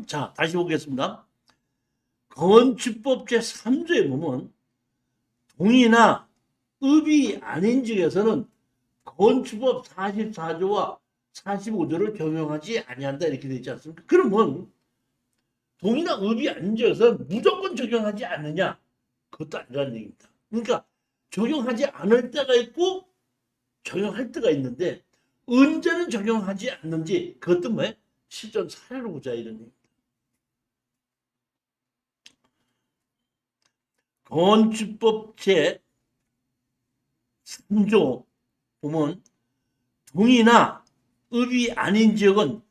자, 다시 보겠습니다. 건축법 제3조에 보면 동의나 읍이 아닌 지역에서는 건축법 44조와 45조를 적용하지 아니한다 이렇게 되어 있지 않습니까? 그러면 동의나 읍이 아닌 지역에서는 무조건 적용하지 않느냐? 그것도 아니라는 얘기입니다. 그러니까 적용하지 않을 때가 있고 적용할 때가 있는데 언제는 적용하지 않는지 그것도 뭐예요? 실전 사례로 보자 이런 얘기입니다. 건축법 제3조 보면 동의나 읍이 아닌 지역은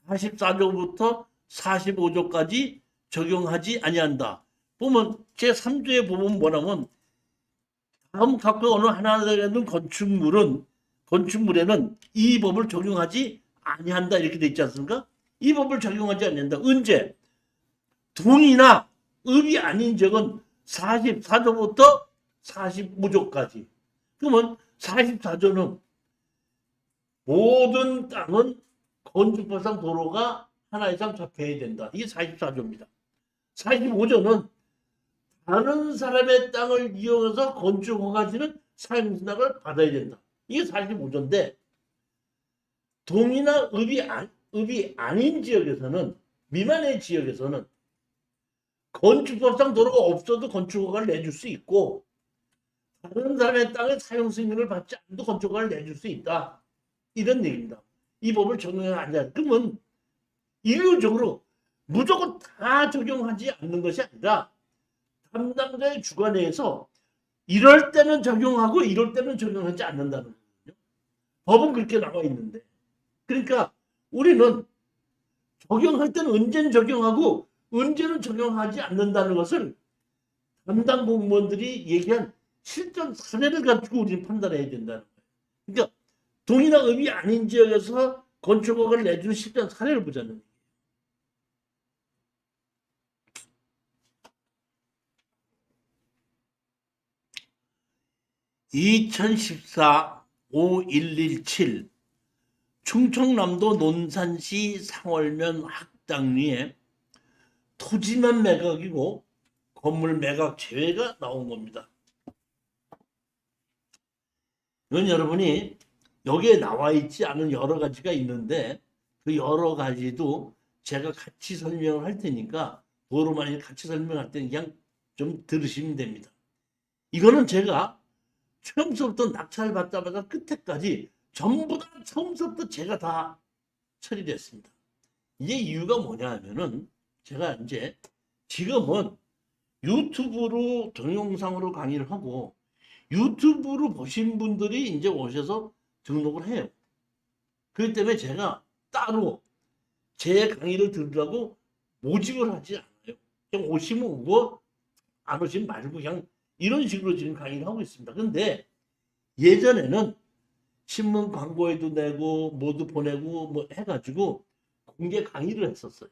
44조부터 45조까지 적용하지 아니한다. 보면 제3조에 보면 뭐냐면 다음 각각 어느 하나 되는 건축물에는 이 법을 적용하지 아니한다 이렇게 돼 있지 않습니까? 이 법을 적용하지 않는다. 언제? 동의나 읍이 아닌 지역은 44조부터 45조까지. 그러면 44조는 모든 땅은 건축법상 도로가 하나 이상 잡혀야 된다. 이게 44조입니다. 45조는 다른 사람의 땅을 이용해서 건축 허가지는 사용승낙을 받아야 된다. 이게 45조인데 동이나 읍이 아닌 지역에서는 미만의 지역에서는 건축법상 도로가 없어도 건축 허가를 내줄 수 있고 다른 사람의 땅의 사용 승인을 받지 않아도 건축 허가를 내줄 수 있다. 이런 얘기입니다. 이 법을 적용하지 않냐. 그러면 일률적으로 무조건 다 적용하지 않는 것이 아니라 담당자의 주관에서 이럴 때는 적용하고 이럴 때는 적용하지 않는다는 거거든요. 법은 그렇게 나와 있는데. 그러니까 우리는 적용할 때는 언제는 적용하고 언제는 적용하지 않는다는 것을 담당 공무원들이 얘기한 실전 사례를 가지고 우리는 판단해야 된다는 거예요. 그러니까 동이나 읍이 아닌 지역에서 건축허가를 내주는 실전 사례를 보자는 거예요. 2014 5117 충청남도 논산시 상월면 학당리에 토지만 매각이고 건물 매각 제외가 나온 겁니다. 이건 여러분이 여기에 나와 있지 않은 여러 가지가 있는데 그 여러 가지도 제가 같이 설명을 할 테니까 도로만 같이 설명할 때는 그냥 좀 들으시면 됩니다. 이거는 제가 처음부터 낙찰 받자마자 끝에까지 전부 다 처음부터 제가 다 처리됐습니다. 이게 이유가 뭐냐 하면은 제가 이제 지금은 유튜브로 동영상으로 강의를 하고 유튜브로 보신 분들이 이제 오셔서 등록을 해요. 그렇기 때문에 제가 따로 제 강의를 들으라고 모집을 하지 않아요. 그냥 오시면 오고 안 오시면 말고 그냥 이런 식으로 지금 강의를 하고 있습니다. 근데 예전에는 신문 광고에도 내고 모두 보내고 뭐 해가지고 공개 강의를 했었어요.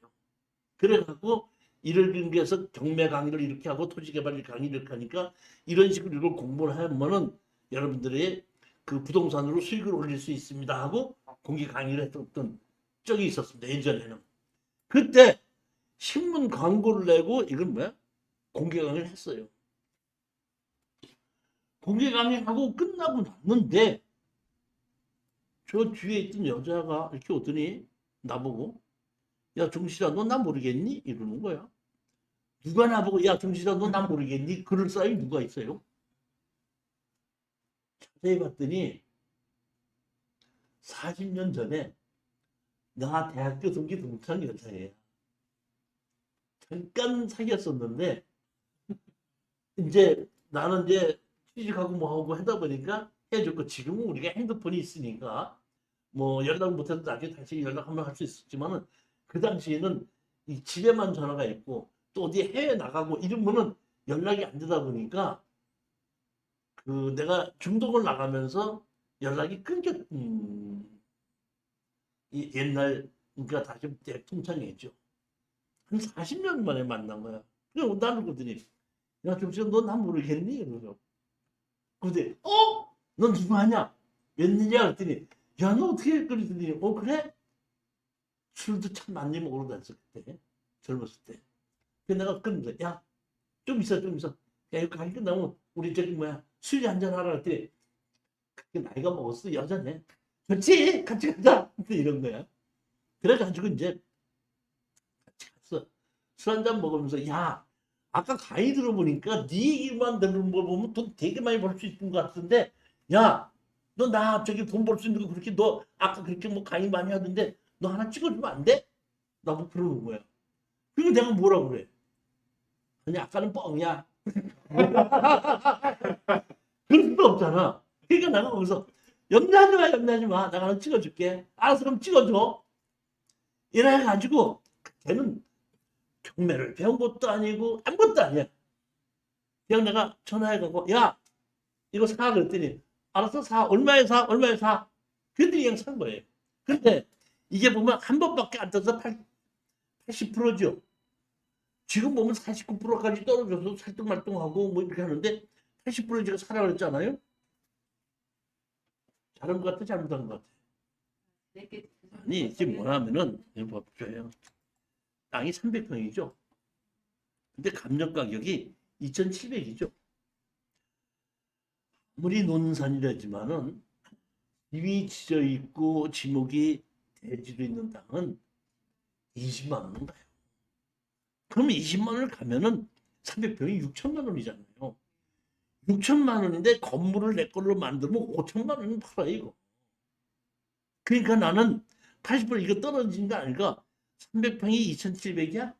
그래갖고 이를 경기해서 경매 강의를 이렇게 하고 토지개발 강의를 이렇게 하니까 이런 식으로 이걸 공부를 하면은 여러분들의 그 부동산으로 수익을 올릴 수 있습니다 하고 공개 강의를 했었던 적이 있었습니다. 예전에는. 그때 신문 광고를 내고 이건 뭐야? 공개 강의를 했어요. 공개 강의하고 끝나고 났는데 저 뒤에 있던 여자가 이렇게 오더니 나보고 야 정실아 너 나 모르겠니? 이러는 거야. 누가 나보고 야 정실아 너 나 모르겠니? 그럴 사람이 누가 있어요? 자세히 봤더니 40년 전에 나 대학교 동기 동창 여자예요. 잠깐 사귀었었는데 이제 나는 이제 취직하고 뭐하고 하다 보니까 해줬고 지금은 우리가 핸드폰이 있으니까 뭐 연락 못해도 나중에 다시 연락 한번 할 수 있었지만은 그 당시에는 이 집에만 전화가 있고 또 어디 해외 나가고 이러면은 연락이 안 되다 보니까 그 내가 중동을 나가면서 연락이 끊겼 이 옛날 그러니까 다시 대통창이었죠. 한 40년 만에 만난 거야. 그래 나를 보더니 야 정신 넌난 모르겠니? 이러죠. 근데 넌 누구 하냐? 웬일이야? 그랬더니 야 너 어떻게 그랬더니 그래? 술도 참 많이 먹으러 다녔어 그때. 젊었을 때. 그래서 내가 그런 거야. 야, 좀 있어, 좀 있어. 야, 이거 강의 끝나면 우리 저기 뭐야 술이 한잔 하라 그랬더니 그게 나이가 먹었어, 여자네. 좋지, 같이 가자. 이런 거야. 그래가지고 이제 같이 갔어. 술 한잔 먹으면서 야, 아까 강의 들어보니까 네 얘기만 듣는 거 보면 돈 되게 많이 벌 수 있는 것 같은데, 야, 너 나 저기 돈 벌 수 있는 거 그렇게 너 아까 그렇게 뭐 강의 많이 하던데 너 하나 찍어주면 안 돼? 나뭐 그러는 거야. 그리고 내가 뭐라 그래? 아니 아까는 뻥이야. 그럴 수도 없잖아. 그러니까 내가 거기서 염려하지 마, 염려하지 마. 내가 하나 찍어줄게. 알아서 그럼 찍어줘. 이래가지고 걔는 경매를 배운 것도 아니고 아무것도 아니야. 그냥 내가 전화해가고 야 이거 사 그랬더니 알았어 사 얼마에 사 얼마에 사 그랬더니 그냥 산 거예요. 근데 이게 보면 한 번밖에 안 떠서 80%죠. 지금 보면 49%까지 떨어져서 살뚱말뚱하고 뭐 이렇게 하는데 80% 제가 사라 그랬잖아요. 잘한 것 같아 잘못한 것 같아. 아니 지금 뭐냐면은 이거 봐보세요. 땅이 300평이죠. 근데 감정 가격이 2,700이죠. 아무리 논산이라지만은 집이 지져 있고 지목이 대지로 있는 땅은 20만 원은 가요. 그러면 20만 원을 가면은 300평이 6천만 원이잖아요. 6천만 원인데 건물을 내 걸로 만들면 5천만 원은 팔아요, 이거. 그러니까 나는 80% 이거 떨어진 거 아닐까? 300평이 2,700이야?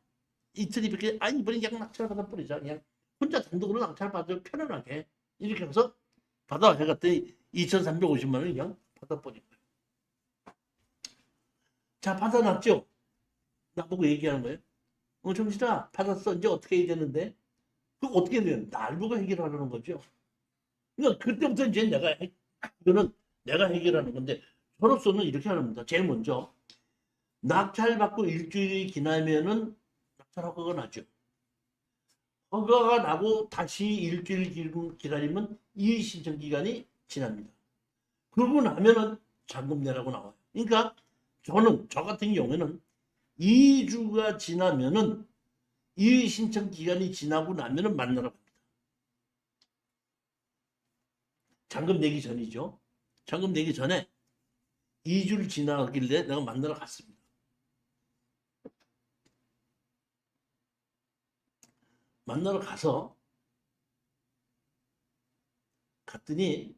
2,200개? 아니, 이번에 그냥 낙찰 받아버리자. 그냥 혼자 단독으로 낙찰 받아 편안하게. 이렇게 해서 받아 해갔더니 2,350만 원 그냥 받아버린 거예요. 자, 받아놨죠? 나보고 얘기하는 거예요. 정신아, 받았어. 이제 어떻게 해야 되는데? 그 어떻게 해야 되는 날 보고 해결하려는 거죠. 그러니까 그때부터 이제 이거는 내가 해결하는 건데, 저로서는 이렇게 합니다. 제일 먼저, 낙찰받고 일주일이 지나면은 낙찰 허가가 나죠. 허가가 나고 다시 일주일 기다리면 이의 신청 기간이 지납니다. 그러고 나면은 잔금 내라고 나와요. 그러니까 저 같은 경우에는 2주가 지나면은 이의 신청 기간이 지나고 나면은 만나러 갑니다. 잔금 내기 전이죠. 잔금 내기 전에 2주를 지나길래 내가 만나러 갔습니다. 만나러 갔더니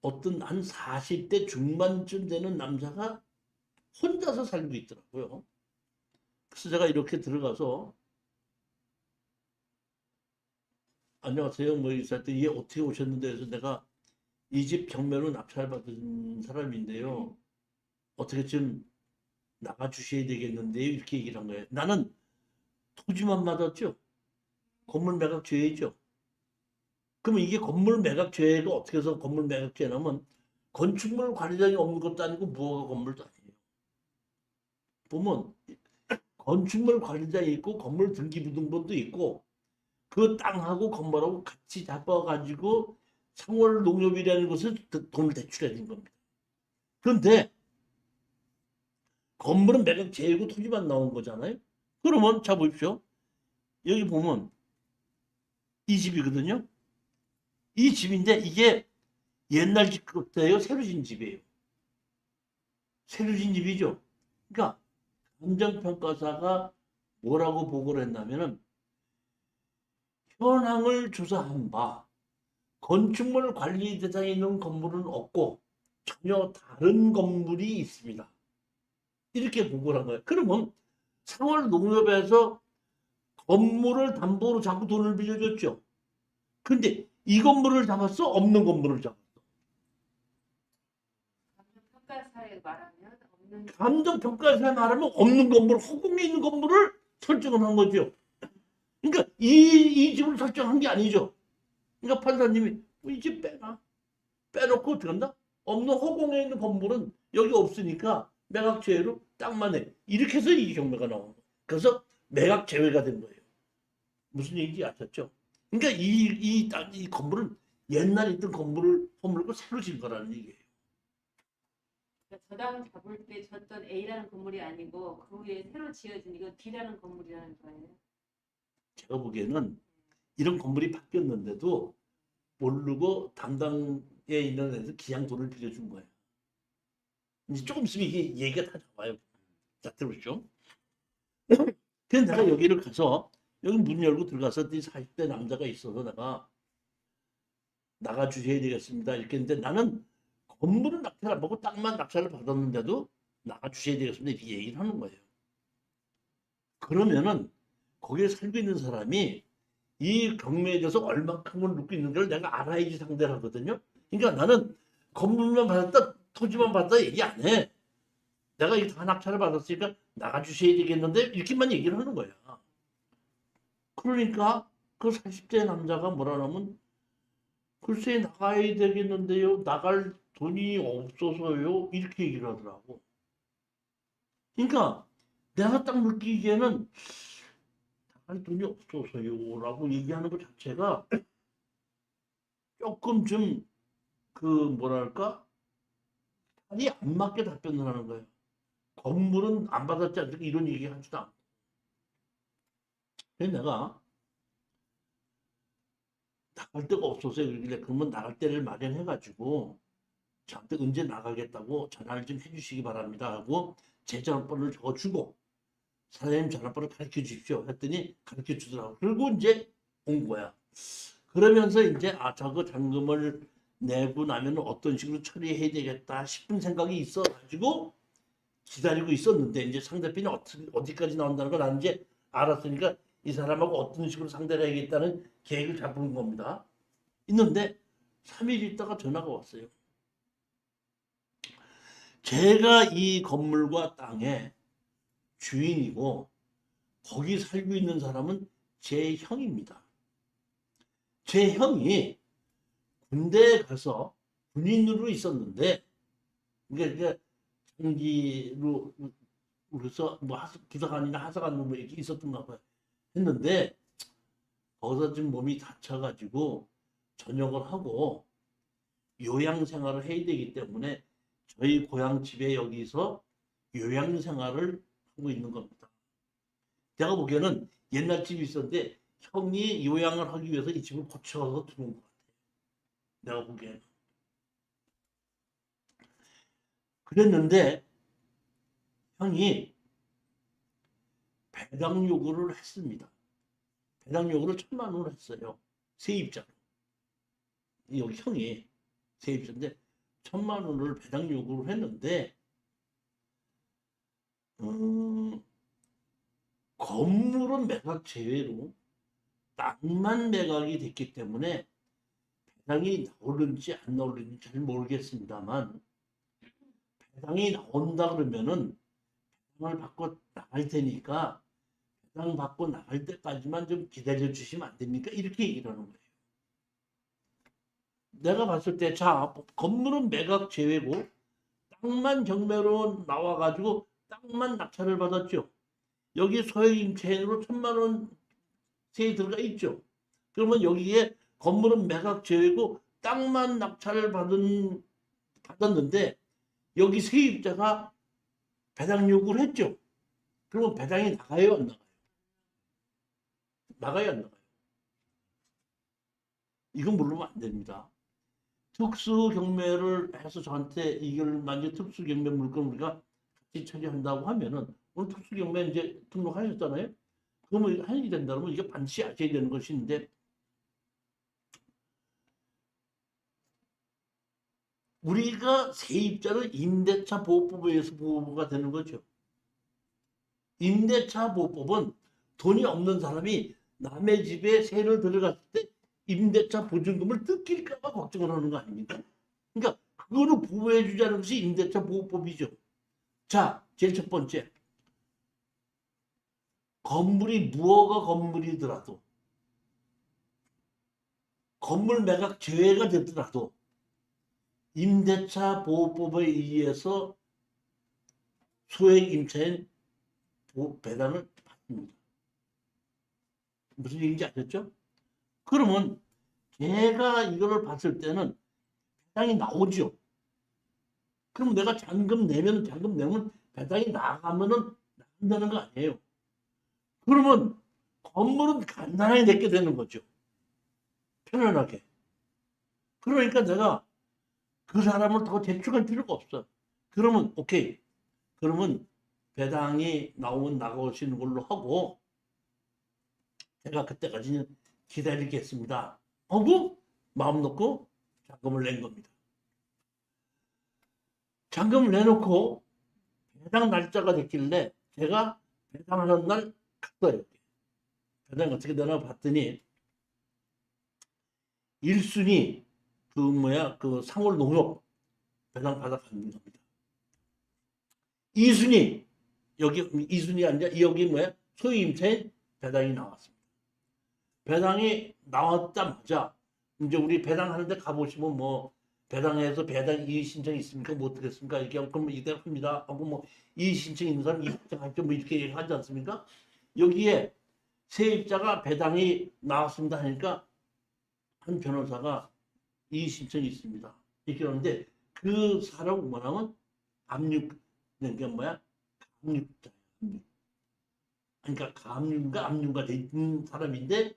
어떤 한 40대 중반쯤 되는 남자가 혼자서 살고 있더라고요. 그래서 제가 이렇게 들어가서 안녕하세요 뭐 이랬더니 얘 어떻게 오셨는데 해서 내가 이 집 경매로 낙찰받은 사람인데요. 어떻게 좀 나가주셔야 되겠는데요. 이렇게 얘기를 한 거예요. 나는 토지만 받았죠. 건물 매각 죄이죠. 그러면 이게 건물 매각 죄가 어떻게 해서 건물 매각 죄냐면 건축물 관리장이 없는 것도 아니고 무허가 건물도 아니에요. 보면 건축물 관리장이 있고 건물 등기부등본도 있고 그 땅하고 건물하고 같이 잡아가지고 상월 농협이라는 것을 돈을 대출해 준 겁니다. 그런데 건물은 매각 제외고 토지만 나온 거잖아요. 그러면 자 보십시오. 여기 보면 이 집이거든요. 이 집인데 이게 옛날 집부터예요. 새로 진 집이에요. 새로 진 집이죠. 그러니까 감정평가사가 뭐라고 보고를 했냐면은 현황을 조사한 바 건축물 관리 대상에 있는 건물은 없고 전혀 다른 건물이 있습니다. 이렇게 보고를 한 거예요. 그러면 상월 농협에서 건물을 담보로 자꾸 돈을 빌려줬죠. 근데 이 건물을 잡았어? 없는 건물을 잡았어? 감정평가사에 말하면 없는 건물, 허공에 있는 건물을 설정을 한 거죠. 그러니까 이 집을 설정한 게 아니죠. 그러니까 판사님이 이 집 빼놔. 빼놓고 어떻게 한다? 없는 허공에 있는 건물은 여기 없으니까 매각 제외로 땅만 해. 이렇게 해서 이 경매가 나온 거예요. 그래서 매각 제외가 된 거예요. 무슨 얘기인지 아셨죠? 그러니까 이 건물은 옛날에 있던 건물을 허물고 새로 진 거라는 얘기예요. 그러니까 저당 잡을 때 졌던 A라는 건물이 아니고 그 후에 새로 지어진 이거 B라는 건물이라는 거예요. 제가 보기에는 이런 건물이 바뀌었는데도 모르고 담당에 있는 애들 그냥 돈을 빌려준 거예요. 이제 조금 있으면 이게 얘기가 다 나와요. 자, 들어보시죠. 그래서 내가 여기를 가서 여기 문 열고 들어가서 네 40대 남자가 있어서 내가 나가 주셔야 되겠습니다. 이렇게 했는데 나는 건물은 낙찰 안 받고 땅만 낙찰을 받았는데도 나가 주셔야 되겠습니다. 이렇게 얘기를 하는 거예요. 그러면은 거기에 살고 있는 사람이 이 경매에 대해서 얼마큼을 놓고 있는지를 내가 알아야지 상대를 하거든요. 그러니까 나는 건물만 받았다, 토지만 받았다 얘기 안 해. 내가 이거 다 낙찰을 받았으니까 나가 주셔야 되겠는데 이렇게만 얘기를 하는 거야. 그러니까 그 40대 남자가 뭐라냐면 글쎄 나가야 되겠는데요. 나갈 돈이 없어서요. 이렇게 얘기를 하더라고. 그러니까 내가 딱 느끼기에는 나갈 돈이 없어서요. 라고 얘기하는 것 자체가 조금 좀 그 뭐랄까 아니 안 맞게 답변을 하는 거예요. 건물은 안 받았지 않습니까? 이런 얘기 하지도 않고. 그래서 내가 나갈 데가 없어서 그러길래 그러면 나갈 때를 마련해가지고 저한테 언제 나가겠다고 전화를 좀 해주시기 바랍니다 하고 제 전화번호를 적어주고 사장님 전화번호 가르쳐 주십시오 했더니 가르쳐 주더라고. 그리고 이제 온 거야. 그러면서 이제 아 저거 잔금을 내고 나면 어떤 식으로 처리해야 되겠다 싶은 생각이 있어가지고 기다리고 있었는데 이제 상대편이 어디까지 나온다는 걸 나는 이제 알았으니까 이 사람하고 어떤 식으로 상대를 해야겠다는 계획을 잡은 겁니다. 있는데 3일 있다가 전화가 왔어요. 제가 이 건물과 땅의 주인이고 거기 살고 있는 사람은 제 형입니다. 제 형이 군대에 가서 군인으로 있었는데 그러니까 장기로 그래서 뭐 부사관이나 하사관으로 뭐 이렇게 있었던가 봐요. 했는데 거기서 좀 몸이 다쳐가지고 전역을 하고 요양 생활을 해야 되기 때문에 저희 고향 집에 여기서 요양 생활을 하고 있는 겁니다. 제가 보기에는 옛날 집이 있었는데 형이 요양을 하기 위해서 이 집을 고쳐서 들어온 것 같아요. 내가 보기에는. 그랬는데 형이 배당 요구를 했습니다. 배당 요구를 1,000만 원을 했어요. 세입자로. 여기 형이 세입자인데 1,000만 원을 배당 요구를 했는데 음, 건물은 매각 제외로 땅만 매각이 됐기 때문에 배당이 나오는지 안 나오는지 잘 모르겠습니다만 배당이 나온다 그러면은 배당을 받고 나갈 테니까 배당 받고 나갈 때까지만 좀 기다려 주시면 안 됩니까? 이렇게 얘기를 하는 거예요. 내가 봤을 때 자 건물은 매각 제외고 땅만 경매로 나와가지고 땅만 낙찰을 받았죠. 여기 소액임차인으로 1,000만 원 세에 들어가 있죠. 그러면 여기에 건물은 매각 제외고 땅만 낙찰을 받았는데 여기 세입자가 배당 요구를 했죠. 그러면 배당이 나가요, 안 나가요? 나가요, 안 나가요? 이건 모르면 안 됩니다. 특수 경매를 해서 저한테 이걸 만약 특수 경매 물건 우리가 같이 처리한다고 하면은 오늘 특수 경매 이제 등록하셨잖아요. 그러면 하게 된다면 이게 반드시 아셔야 되는 것인데 우리가 세입자는 임대차 보호법에 의해서 보호가 되는 거죠. 임대차 보호법은 돈이 없는 사람이 남의 집에 세를 들어갔을 때 임대차 보증금을 뜯길까 봐 걱정을 하는 거 아닙니까? 그러니까 그거를 보호해 주자는 것이 임대차 보호법이죠. 자, 제일 첫 번째. 건물이 무허가 건물이더라도 건물 매각 제외가 되더라도 임대차 보호법에 의해서 소액 임차인 배당을 받습니다. 무슨 얘기인지 아셨죠? 그러면 제가 이거를 봤을 때는 배당이 나오죠. 그럼 내가 잔금 내면 배당이 나가면은 나간다는 거 아니에요. 그러면 건물은 간단하게 내게 되는 거죠. 편안하게. 그러니까 내가 그 사람을 더 대출할 필요가 없어. 그러면 오케이. 그러면 배당이 나오면 나가시는 걸로 하고 제가 그때까지는 기다리겠습니다. 하고 마음 놓고 잔금을 낸 겁니다. 잔금을 내놓고 배당 날짜가 됐길래 제가 배당하는 날 갔어요. 배당이 어떻게 되나 봤더니 1순위 그 상월 농협 배당 받아가는 겁니다. 2순위 여기 2순위 아니라 여기 소유 임차인 배당이 나왔습니다. 배당이 나왔자마자 이제 우리 배당하는데 가보시면 배당해서 배당 이의 신청 있습니까? 뭐 어떻겠습니까? 얘기하면 그럼 이대로 합니다. 하고 이의 신청 있는 사람 이의 신청하죠. 이렇게 얘기하지 않습니까? 여기에 세입자가 배당이 나왔습니다 하니까 한 변호사가 이의 신청이 있습니다. 이렇게 하는데 그 사람 뭐냐면 압류 그게 감육자예요. 그러니까 감류인가 압류가 된 사람인데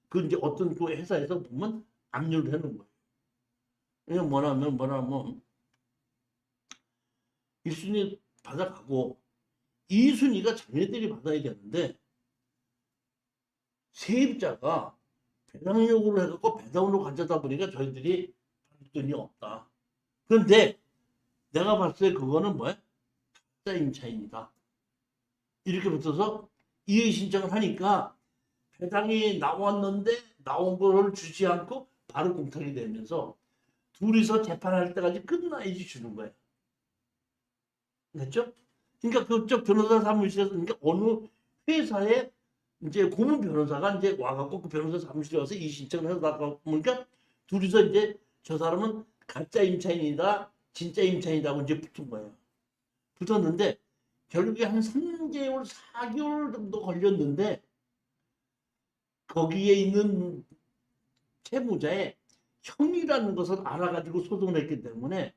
그 이제 어떤 그 회사에서 보면 압류를 해놓은 거예요. 이게 뭐냐면 1순위 받아가고 2순위가 자기네들이 받아야 되는데 세입자가 배당 요구를 해갖고 배당으로 가져다 보니까 저희들이 받을 돈이 없다. 그런데 내가 봤을 때 그거는 가짜 임차인이다. 이렇게 붙어서 이의 신청을 하니까 배당이 나왔는데 나온 거를 주지 않고 바로 공탁이 되면서 둘이서 재판할 때까지 끝나야지 주는 거예요. 됐죠? 그러니까 그쪽 변호사 사무실에서 그러니까 어느 회사에 이제 고문 변호사가 이제 와갖고 그 변호사 사무실에 와서 이 신청을 해서 나가 보니까 둘이서 이제 저 사람은 가짜 임차인이다, 진짜 임차인이라고 이제 붙은 거예요. 붙었는데 결국에 한 3개월, 4개월 정도 걸렸는데 거기에 있는 채무자의 형이라는 것을 알아가지고 소송을 했기 때문에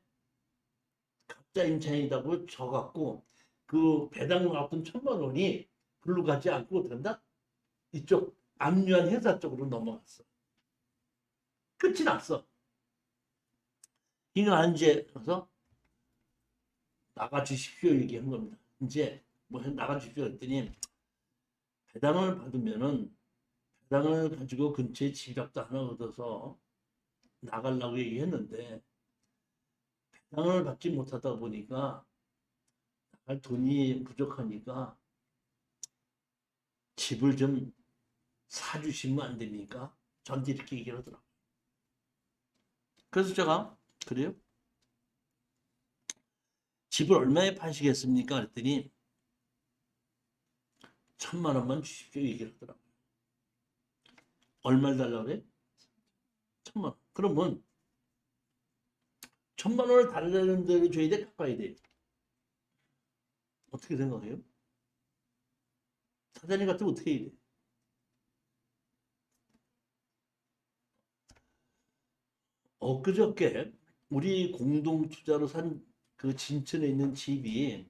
가짜 임차인이라고 져갖고 그 배당 나왔던 1,000만 원이 글로 가지 않고 된다? 이쪽 압류한 회사 쪽으로 넘어갔어. 끝이 났어. 이거 이제 그래서 나가 주십시오 얘기한 겁니다. 이제 나가 주십시오 했더니 배당을 받으면은 배당을 가지고 근처에 집값도 하나 얻어서 나가려고 얘기했는데 배당을 받지 못하다 보니까 나갈 돈이 부족하니까 집을 좀 사주시면 안 됩니까? 전체 이렇게 얘기를 하더라고요. 그래서 제가 그래요? 집을 얼마에 파시겠습니까? 그랬더니 1,000만 원만 주십시오 얘기를 하더라고요. 얼마를 달라고 그래? 1,000만 원. 그러면 1,000만 원을 달라는 대로 줘야 돼? 깎아야 돼? 어떻게 생각해요? 사장님 같으면 어떻게 해야 돼? 엊그저께 우리 공동 투자로 산 그 진천에 있는 집이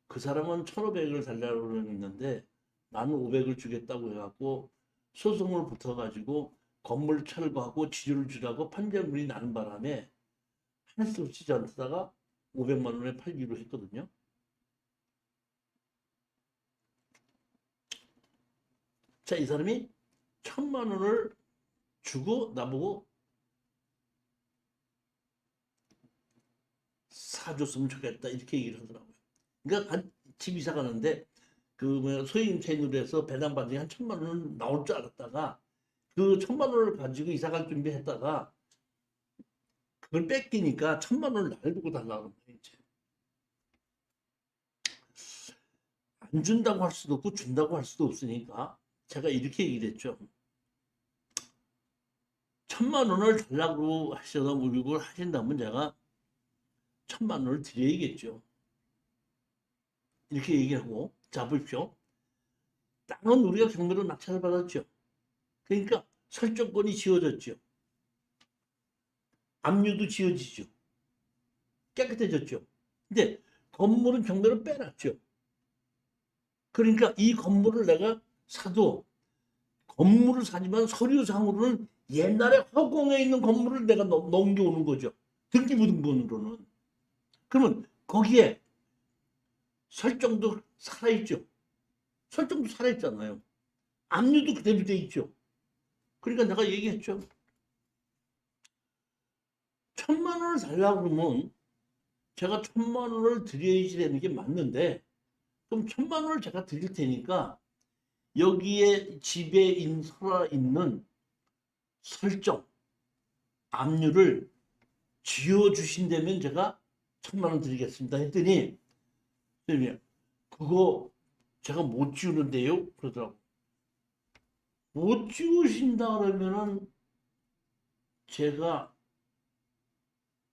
그 사람은 1,500을 달라고 그러는데 나는 500을 주겠다고 해갖고 소송을 붙어가지고 건물 철거하고 지주를 주라고 판결문이 나는 바람에 한수 없이 않다가 500만 원에 팔기로 했거든요. 자, 이 사람이 1,000만 원을 주고 나보고 사줬으면 좋겠다 이렇게 얘기를 하더라고요. 그러니까 집 이사 가는데 소임차인으로 해서 배당받은 한 1,000만 원은 나올 줄 알았다가 그 1,000만 원을 가지고 이사 갈 준비했다가 그걸 뺏기니까 1,000만 원을 날 두고 달라고 거예요. 이제. 안 준다고 할 수도 없고 준다고 할 수도 없으니까 제가 이렇게 얘기를 했죠. 1,000만 원을 달라고 하셔서 물육을 하신다면 제가 1,000만 원을 드려야겠죠. 이렇게 얘기하고 자 보십시오. 땅은 우리가 경매로 낙찰을 받았죠. 그러니까 설정권이 지어졌죠. 압류도 지어지죠. 깨끗해졌죠. 근데 건물은 경매로 빼놨죠. 그러니까 이 건물을 내가 사도 건물을 사지만 서류상으로는 옛날에 허공에 있는 건물을 내가 넘겨오는 거죠. 등기부등본으로는. 그러면 거기에 설정도 살아있죠. 설정도 살아있잖아요. 압류도 그대로 돼 있죠. 그러니까 내가 얘기했죠. 1,000만 원을 달라고 그러면 제가 1,000만 원을 드려야지 되는 게 맞는데, 그럼 1,000만 원을 제가 드릴 테니까 여기에 집에 살아있는 설정, 압류를 지워주신다면 제가 1,000만 원 드리겠습니다 했더니, 선생님, 그거 제가 못 지우는데요? 그러더라고. 못 지우신다 그러면은 제가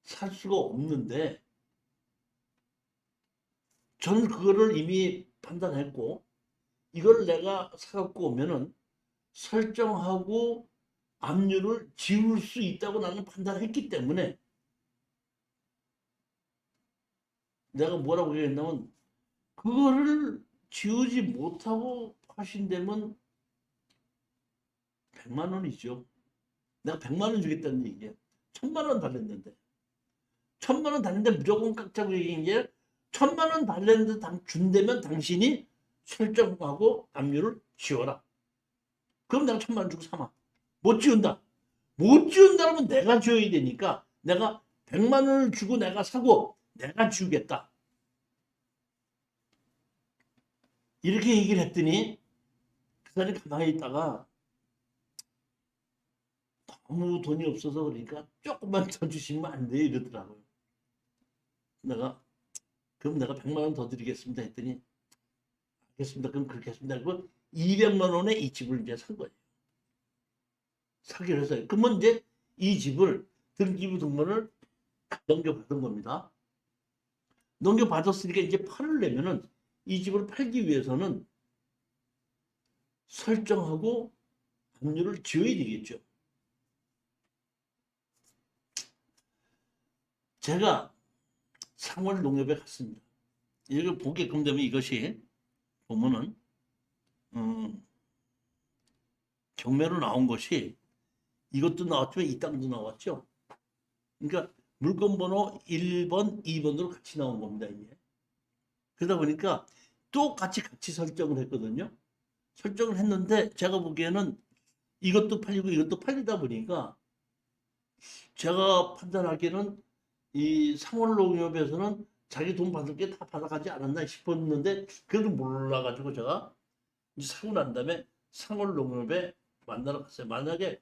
살 수가 없는데, 저는 그거를 이미 판단했고, 이걸 내가 사갖고 오면은 설정하고 압류를 지울 수 있다고 나는 판단했기 때문에, 내가 뭐라고 얘기했냐면, 그거를 지우지 못하고 파신다면 100만 원이죠. 내가 100만 원 주겠다는 얘기예요. 1,000만 원 달랬는데. 1,000만 원 달랬는데 무조건 깎자고 얘기한 게, 1,000만 원 달랬는데 준다면 당신이 설정하고 압류를 지워라. 그럼 내가 1,000만 원 주고 사마. 못 지운다. 못 지운다면 내가 지어야 되니까 내가 100만 원을 주고 내가 사고 내가 지우겠다. 이렇게 얘기를 했더니 그 사람이 가만히 있다가 너무 돈이 없어서 그러니까 조금만 더 주시면 안 돼요 이러더라고요. 그럼 내가 100만 원 더 드리겠습니다 했더니, 알겠습니다. 그럼 그렇게 했습니다. 그리고 200만 원에 이 집을 이제 산 거예요. 사기로 해서요. 그러면 이제 이 집을 등기부 등본을 넘겨받은 겁니다. 넘겨받았으니까 이제 팔으려면은 이 집을 팔기 위해서는 설정하고 압류를 지어야 되겠죠. 제가 상월농협에 갔습니다. 이걸 보게끔 되면 이것이 보면은 경매로 나온 것이 이것도 나왔지만 이 땅도 나왔죠. 그러니까 물건번호 1번, 2번으로 같이 나온 겁니다. 이게. 그러다 보니까 똑같이 같이 설정을 했거든요. 설정을 했는데 제가 보기에는 이것도 팔리고 이것도 팔리다 보니까 제가 판단하기에는 이 상월농협에서는 자기 돈 받을 게 다 받아가지 않았나 싶었는데, 그래도 몰라가지고 제가 이제 사고 난 다음에 상월농협에 만나러 갔어요. 만약에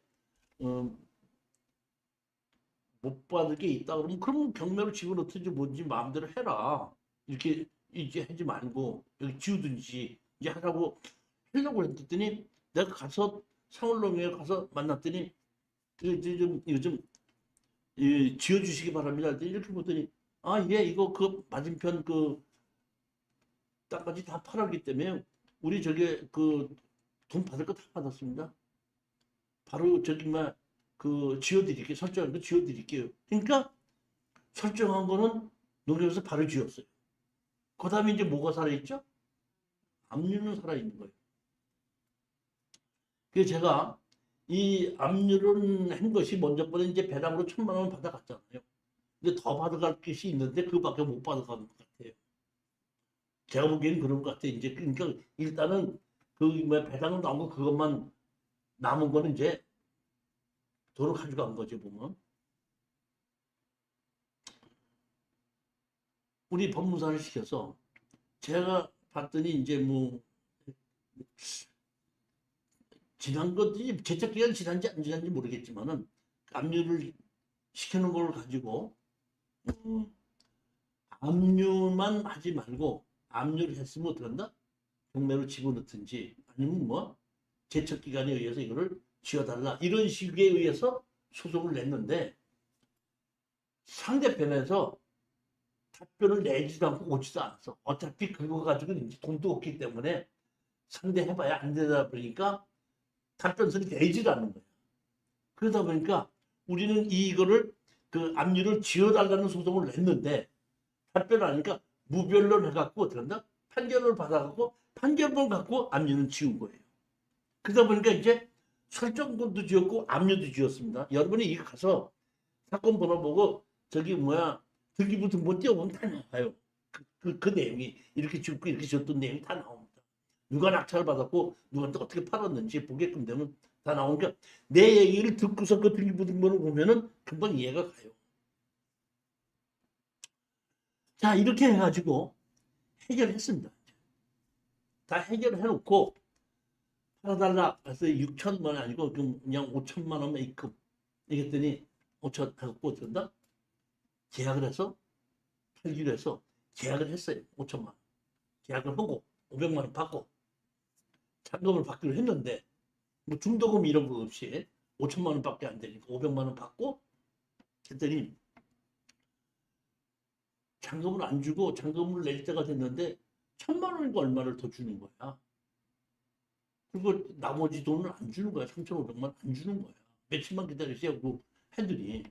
못 받을 게 있다 그러면 그럼 경매로 집어넣든지 뭔지 마음대로 해라. 이렇게 이제 하지 말고 여기 지우든지 이제 하라고 하려고 했더니, 내가 가서 상월농협에 가서 만났더니 이거 좀 지어주시기 바랍니다. 이렇게 보더니, 아, 예, 이거 그 맞은편 그 땅까지 다 팔았기 때문에 우리 저기 그 돈 받을 거 다 받았습니다. 바로 저기 그 지어드릴게요. 설정한 거 지어드릴게요. 그러니까 설정한 거는 농협에서 바로 지었어요. 그 다음에 이제 뭐가 살아있죠? 압류는 살아있는 거예요. 그래서 제가 이 압류를 한 것이 먼저 번에 이제 배당으로 1,000만 원 받아갔잖아요. 근데 더 받아갈 것이 있는데 그밖에 못 받아가는 것 같아요. 제가 보기에는 그런 것 같아요. 이제 그러니까 일단은 그 배당 나온 거 그것만 남은 거는 이제 돈을 가져간 거죠 보면. 우리 법무사를 시켜서 제가 봤더니 이제 뭐 지난 것이 제척 기간 지난지 안 지난지 모르겠지만은 압류를 시키는 걸 가지고 압류만 하지 말고 압류를 했으면 어떡한다? 경매로 집어넣든지 아니면 뭐 제척 기간에 의해서 이거를 지어달라 이런 식에 의해서 소송을 냈는데, 상대편에서 답변을 내지도 않고 오지도 않았어. 어차피 그거 가지고는 이제 돈도 없기 때문에 상대해봐야 안 되다 보니까 답변서를 내지도 않는 거야. 그러다 보니까 우리는 이거를 그 압류를 지어달라는 소송을 냈는데 답변을 하니까 무변론 해갖고 어떻게 한다? 판결을 받아갖고 판결문 갖고 압류는 지운 거예요. 그러다 보니까 이제 설정권도 지었고 압류도 지었습니다. 여러분이 이거 가서 사건 번호 보고 저기 뭐야 등기부 등본 띄워보면 다 나와요. 그 내용이 이렇게 지었고 이렇게 지었던 내용이 다 나옵니다. 누가 낙찰을 받았고 누구한테 어떻게 팔았는지 보게끔 되면 다 나오니까 내 얘기를 듣고서 그 등기부 등본을 보면은 금방 이해가 가요. 자, 이렇게 해가지고 해결했습니다. 다 해결해놓고 팔아달라 해서 6천만 원 아니고 그냥 5천만 원만 입금 이랬더니 5천 해갖고 어쩐다? 계약을 해서 팔기로 해서 계약을 했어요. 5천만 원 계약을 하고 500만 원 받고 잔금을 받기로 했는데 뭐 중도금 이런 거 없이 5천만 원밖에 안 되니까 500만 원 받고 했더니 잔금을 안 주고 잔금을 낼 때가 됐는데 1,000만 원인가 얼마를 더 주는 거야. 그리고 나머지 돈을 안 주는 거야. 3,500만 원 안 주는 거야. 며칠만 기다리세요. 해더니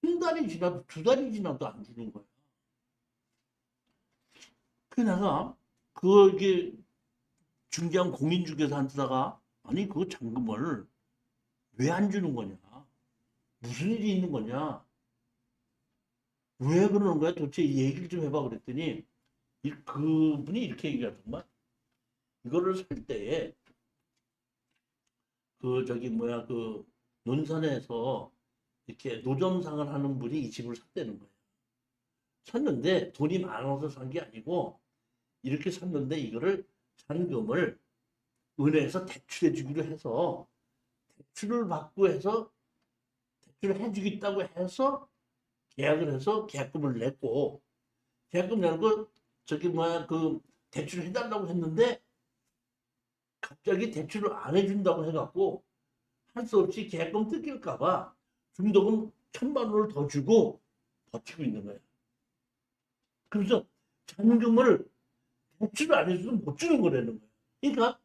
한 달이 지나도 2달이 지나도 안 주는 거야. 그래서 내가 그게 중개한 공인중개사한테다가 아니 그 잔금을 왜 안 주는 거냐? 무슨 일이 있는 거냐? 왜 그러는 거야? 도대체 이 얘기를 좀 해봐 그랬더니 그분이 이렇게 얘기하더만 이거를 살 때에 그 저기 뭐야 그 논산에서 이렇게 노점상을 하는 분이 이 집을 샀다는 거예요. 샀는데 돈이 많아서 산 게 아니고 이렇게 샀는데 이거를 잔금을 은행에서 대출해 주기로 해서 대출을 받고 해서 대출을 해주겠다고 해서 계약을 해서 계약금을 냈고 계약금 내고 저기 뭐야 그 대출을 해달라고 했는데 갑자기 대출을 안 해준다고 해갖고 할 수 없이 계약금 뜯길까봐 중도금 1,000만 원을 더 주고 버티고 있는 거예요. 그래서 잔금을 대출을 안 해주면 못 주는 거라는 거예요. 그러니까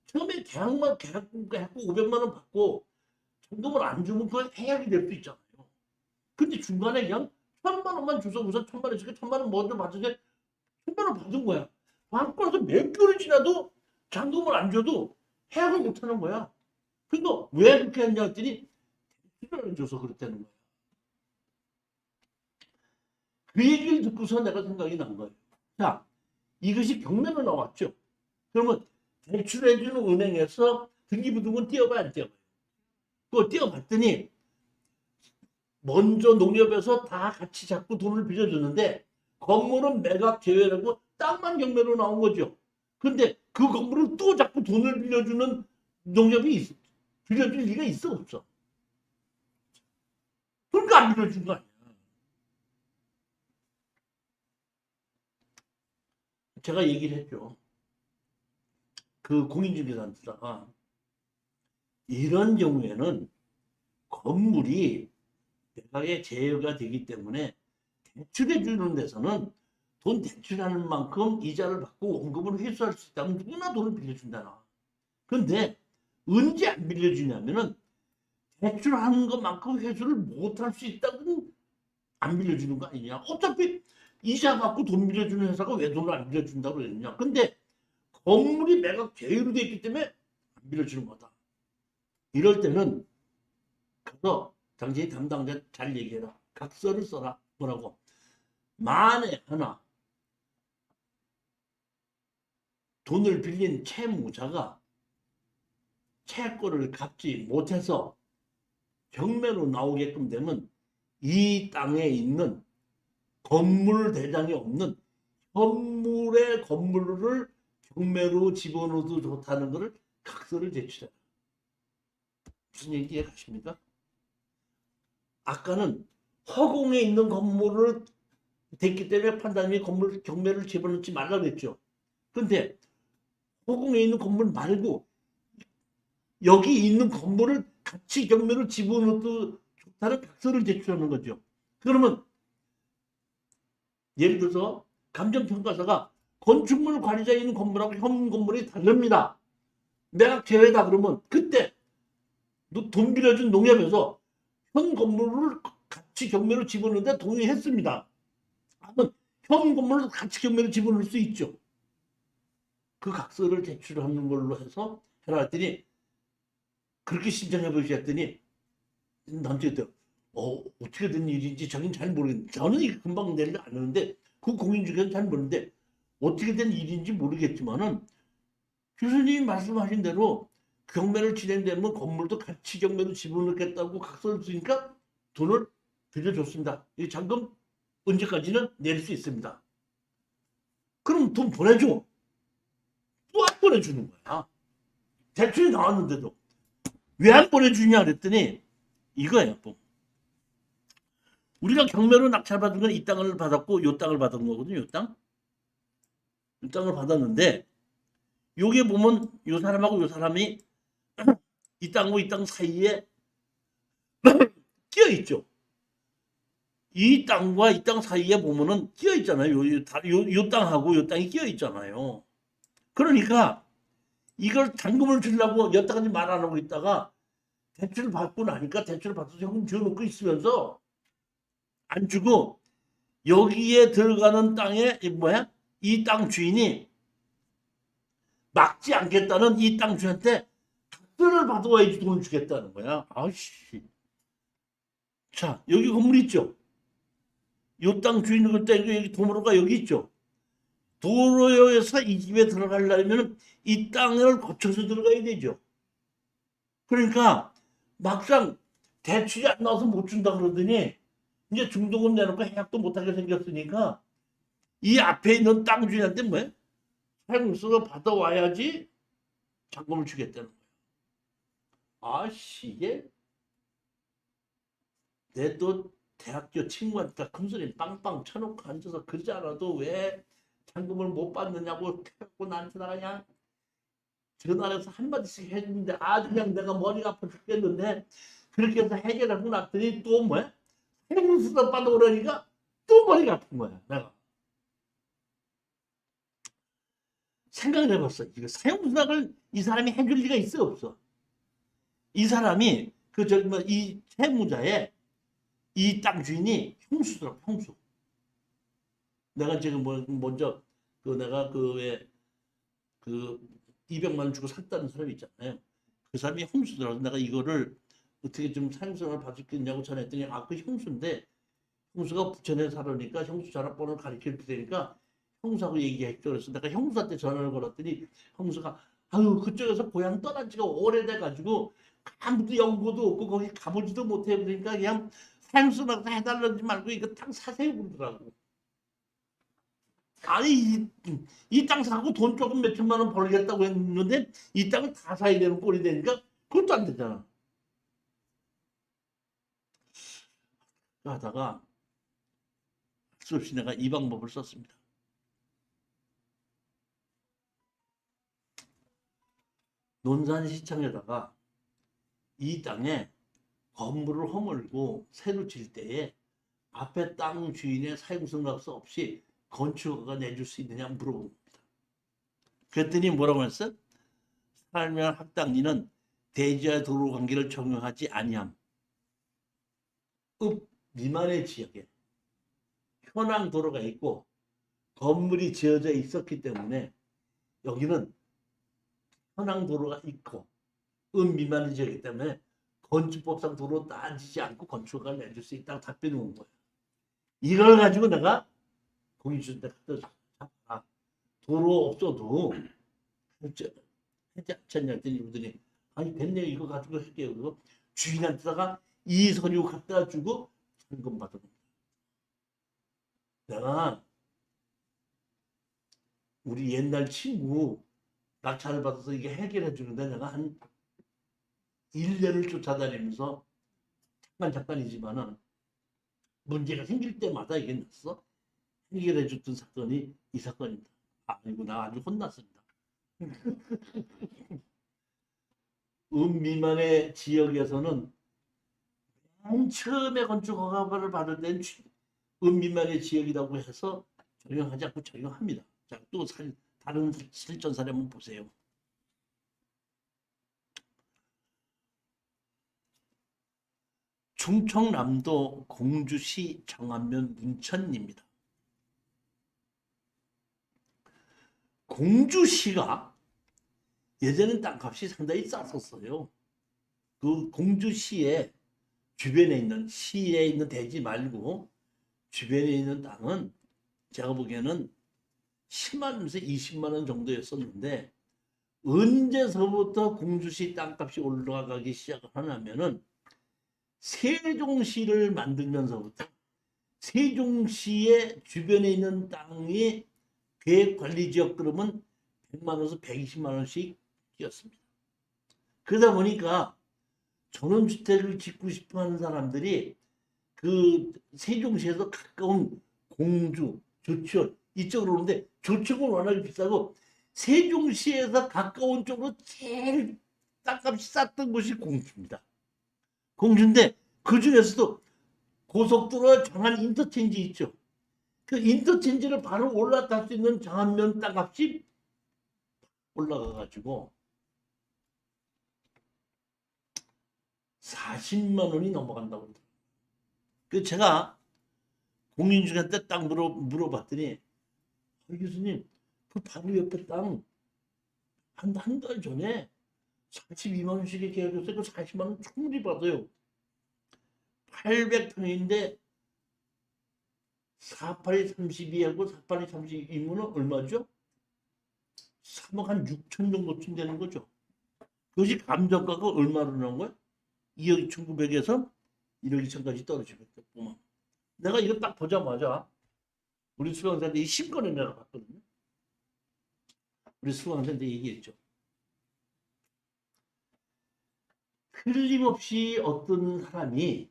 처음에 계약금 해갖고 500만 원 받고 잔금을 안 주면 그건 해약이 될 수 있잖아요. 근데 중간에 그냥 1,000만 원만 줘서 우선 1,000만 원 주고 1,000만 원 먼저 받으니까 1,000만 원 받은 거야. 받고 나서 몇 개월이 지나도 잔금을 안 줘도 해약을 못 하는 거야. 그러니까 왜 그렇게 했냐 했더니 대출을 안 줘서 그랬다는 거야. 그 얘기를 듣고서 내가 생각이 난 거예요. 자, 이것이 경매로 나왔죠. 그러면 대출해주는 은행에서 등기부등본 띄워봐야 안 띄워봐요. 그거 띄워봤더니 먼저 농협에서 다 같이 자꾸 돈을 빌려줬는데 건물은 매각 제외라고 땅만 경매로 나온 거죠. 근데 그 건물을 또 자꾸 돈을 빌려주는 농협이 빌려줄 리가 있어 없어? 그러니까 안 빌려준 거 아니야. 제가 얘기를 했죠. 그 공인중개사한테다가 이런 경우에는 건물이 매각에 제외가 되기 때문에 대출해 주는 데서는 돈 대출하는 만큼 이자를 받고 원금을 회수할 수 있다면 누구나 돈을 빌려준다. 그런데 언제 안 빌려주냐면은 대출하는 것만큼 회수를 못할 수 있다면 안 빌려주는 거 아니냐. 어차피 이자 받고 돈 빌려주는 회사가 왜 돈을 안 빌려준다고 그랬냐. 근데 건물이 매각 제외로 돼 있기 때문에 안 빌려주는 거다. 이럴 때는 가서 당신이 담당자 잘 얘기해라. 각서를 써라. 뭐라고? 만에 하나 돈을 빌린 채무자가 채권을 갚지 못해서 경매로 나오게끔 되면 이 땅에 있는 건물 대장이 없는 현물의 건물을 경매로 집어넣어도 좋다는 것을 각서를 제출해라. 무슨 얘기 이해가십니까? 아까는 허공에 있는 건물을 됐기 때문에 판단이 건물 경매를 집어넣지 말라 그랬죠. 근데 허공에 있는 건물 말고 여기 있는 건물을 같이 경매로 집어넣어도 좋다는 각서를 제출하는 거죠. 그러면 예를 들어서 감정평가사가 건축물 관리자 있는 건물하고 현 건물이 다릅니다. 매각 제외다 그러면 그때 돈 빌려준 농협에서 현 건물을 같이 경매로 집어넣는데 동의했습니다. 하면 현 건물을 같이 경매로 집어넣을 수 있죠. 그 각서를 제출하는 걸로 해서 해라 했더니 그렇게 신청해 보셨더니 남자한테 어떻게 된 일인지 저는 잘 모르겠는데 저는 이게 금방 내리지 않았는데 그 공인 중에는 잘 모르는데 어떻게 된 일인지 모르겠지만은 교수님이 말씀하신 대로 경매를 진행되면 건물도 같이 경매로 집어넣겠다고 각서를 쓰니까 돈을 빌려줬습니다. 이 잔금 언제까지는 내릴 수 있습니다. 그럼 돈 보내줘. 또 안 보내주는 거야. 대출이 나왔는데도. 왜 안 보내주냐 그랬더니 이거예요. 뭐. 우리가 경매로 낙찰받은 건 이 땅을 받았고 요 땅을 받은 거거든요. 요 땅. 이 땅을 받았는데 요게 보면 요 사람하고 요 사람이 이 땅하고 이 땅 사이에 끼어 있죠. 이 땅과 이 땅 사이에 보면은 끼어 있잖아요. 요 땅하고 요 땅이 끼어 있잖아요. 그러니까 이걸 잔금을 주려고 여태까지 말 안 하고 있다가 대출을 받고 나니까 대출을 받아서 현금 지어놓고 있으면서 안 주고 여기에 들어가는 땅에 뭐야? 이 땅 주인이 막지 않겠다는 이 땅 주인한테 각서를 받아와야지 돈을 주겠다는 거야. 아씨. 자, 여기 건물 있죠? 요 땅 주인 그때 여기 도로가 여기 있죠? 도로에서 이 집에 들어가려면 이 땅을 거쳐서 들어가야 되죠. 그러니까 막상 대출이 안 나와서 못 준다 그러더니 이제 중도금 내놓고 해약도 못하게 생겼으니까 이 앞에 있는 땅 주인한테 뭐야? 사용수가 받아와야지 잔금을 주겠다는 거야. 아씨 이게 내 또 대학교 친구한테 큰소리 빵빵 쳐놓고 앉아서 그러지 않아도 왜 잔금을 못 받느냐고 해갖고 나한테다가 그냥 전화해서 한마디씩 해주는데 아주 그냥 내가 머리가 아파 죽겠는데 그렇게 해서 해결하고 났더니 또 뭐야? 해문수도 받아오라니까 또 머리가 아픈 거야 내가. 생각을 해봤어. 이거 사용수당을 이 사람이 해줄 리가 있어 없어? 이 사람이 그 저기 뭐 이 채무자의 이 땅 주인이 형수더라 형수. 내가 지금 뭐 먼저 그 내가 그 왜 그 200만 원 주고 샀다는 사람이 있잖아요. 그 사람이 형수더라고. 내가 이거를 어떻게 좀 사용수당을 받을 수 있냐고 전화했더니 아 그 형수인데 형수가 부천에 살으니까 형수 전화번호를 가르쳐 줄 테니까 형수하고 얘기했죠. 그래서 내가 형수한테 전화를 걸었더니 형수가 아유 그쪽에서 고향 떠난 지가 오래돼 가지고 아무도 연고도 없고 거기 가보지도 못해 그러니까 그냥 사용수당 해달라지 말고 이거 땅 사세요 그러더라고. 아니 이 땅 사고 돈 조금 몇 천만 원 벌겠다고 했는데 이 땅을 다 사야 되는 꼴이 되니까 그것도 안 되잖아. 하다가 수없이 내가 이 방법을 썼습니다. 논산시청에다가 이 땅에 건물을 허물고 새로 질 때에 앞에 땅 주인의 사용승낙서 없이 건축허가 내줄 수 있느냐 물어봅니다. 그랬더니 뭐라고 했어? 살면 학당리는 대지와 도로 관계를 적용하지 아니함. 읍 미만의 지역에 현황 도로가 있고 건물이 지어져 있었기 때문에 여기는 현황 도로가 있고 읍 미만의 지역이기 때문에 건축법상 도로 따지지 않고 건축허가를 내줄 수 있다고 답변이 온 거예요. 이걸 가지고 내가 공인주한테 갖다 도로 없어도 해지 않겠냐 했더니 이분들이 아니 됐네요 이거 가지고 할게요. 그리고 주인한테다가 이 서류 갖다 주고 상금 받은 겁니다. 내가 우리 옛날 친구 낙찰을 받아서 이게 해결해 주는데 내가 한 1년을 쫓아다니면서 잠깐이지만은 문제가 생길 때마다 이게 났어. 해결해 줬던 사건이 이 사건입니다. 아이고 나 아주 혼났습니다. 미만의 지역에서는 맨 처음에 건축 허가를 받을 때는 미만의 지역이라고 해서 적용하지 않고 적용합니다. 자, 또 다른 실전 사례 한번 보세요. 충청남도 공주시 정안면 문천입니다. 공주시가 예전엔 땅값이 상당히 쌌었어요. 그 공주시에 주변에 있는 시에 있는 대지 말고 주변에 있는 땅은 제가 보기에는 10만 원에서 20만 원 정도였었는데 언제서부터 공주시 땅값이 올라가기 시작을 하냐면은 세종시를 만들면서부터 세종시의 주변에 있는 땅이 계획관리지역 그러면 100만 원에서 120만 원씩 뛰었습니다. 그러다 보니까 전원주택을 짓고 싶어 하는 사람들이 그 세종시에서 가까운 공주, 조치원 이쪽으로 오는데 조치원은 워낙에 비싸고 세종시에서 가까운 쪽으로 제일 땅값이 쌌던 곳이 공주입니다. 공주인데 그 중에서도 고속도로 장안 인터체인지 있죠. 그 인터체인지를 바로 올라탈 수 있는 장안면 땅값이 올라가가지고 40만 원이 넘어간다고 그러더라고요. 그 제가 공인중개한테 땅 물어봤더니 교수님 그 바로 옆에 땅 한 달 전에 42만 원씩에 계약했어요. 그 40만 원 충분히 받아요. 800평인데 48이 32하고 48이 32면 얼마죠? 3억 한 6천 정도쯤 되는 거죠. 그것이 감정가가 얼마로 나온 거야? 2억 2,900에서 1억 2천까지 떨어지고 있구만. 내가 이거 딱 보자마자 우리 수강생한테 이 신권을 내가 봤거든요. 우리 수강생한테 얘기했죠. 틀림없이 어떤 사람이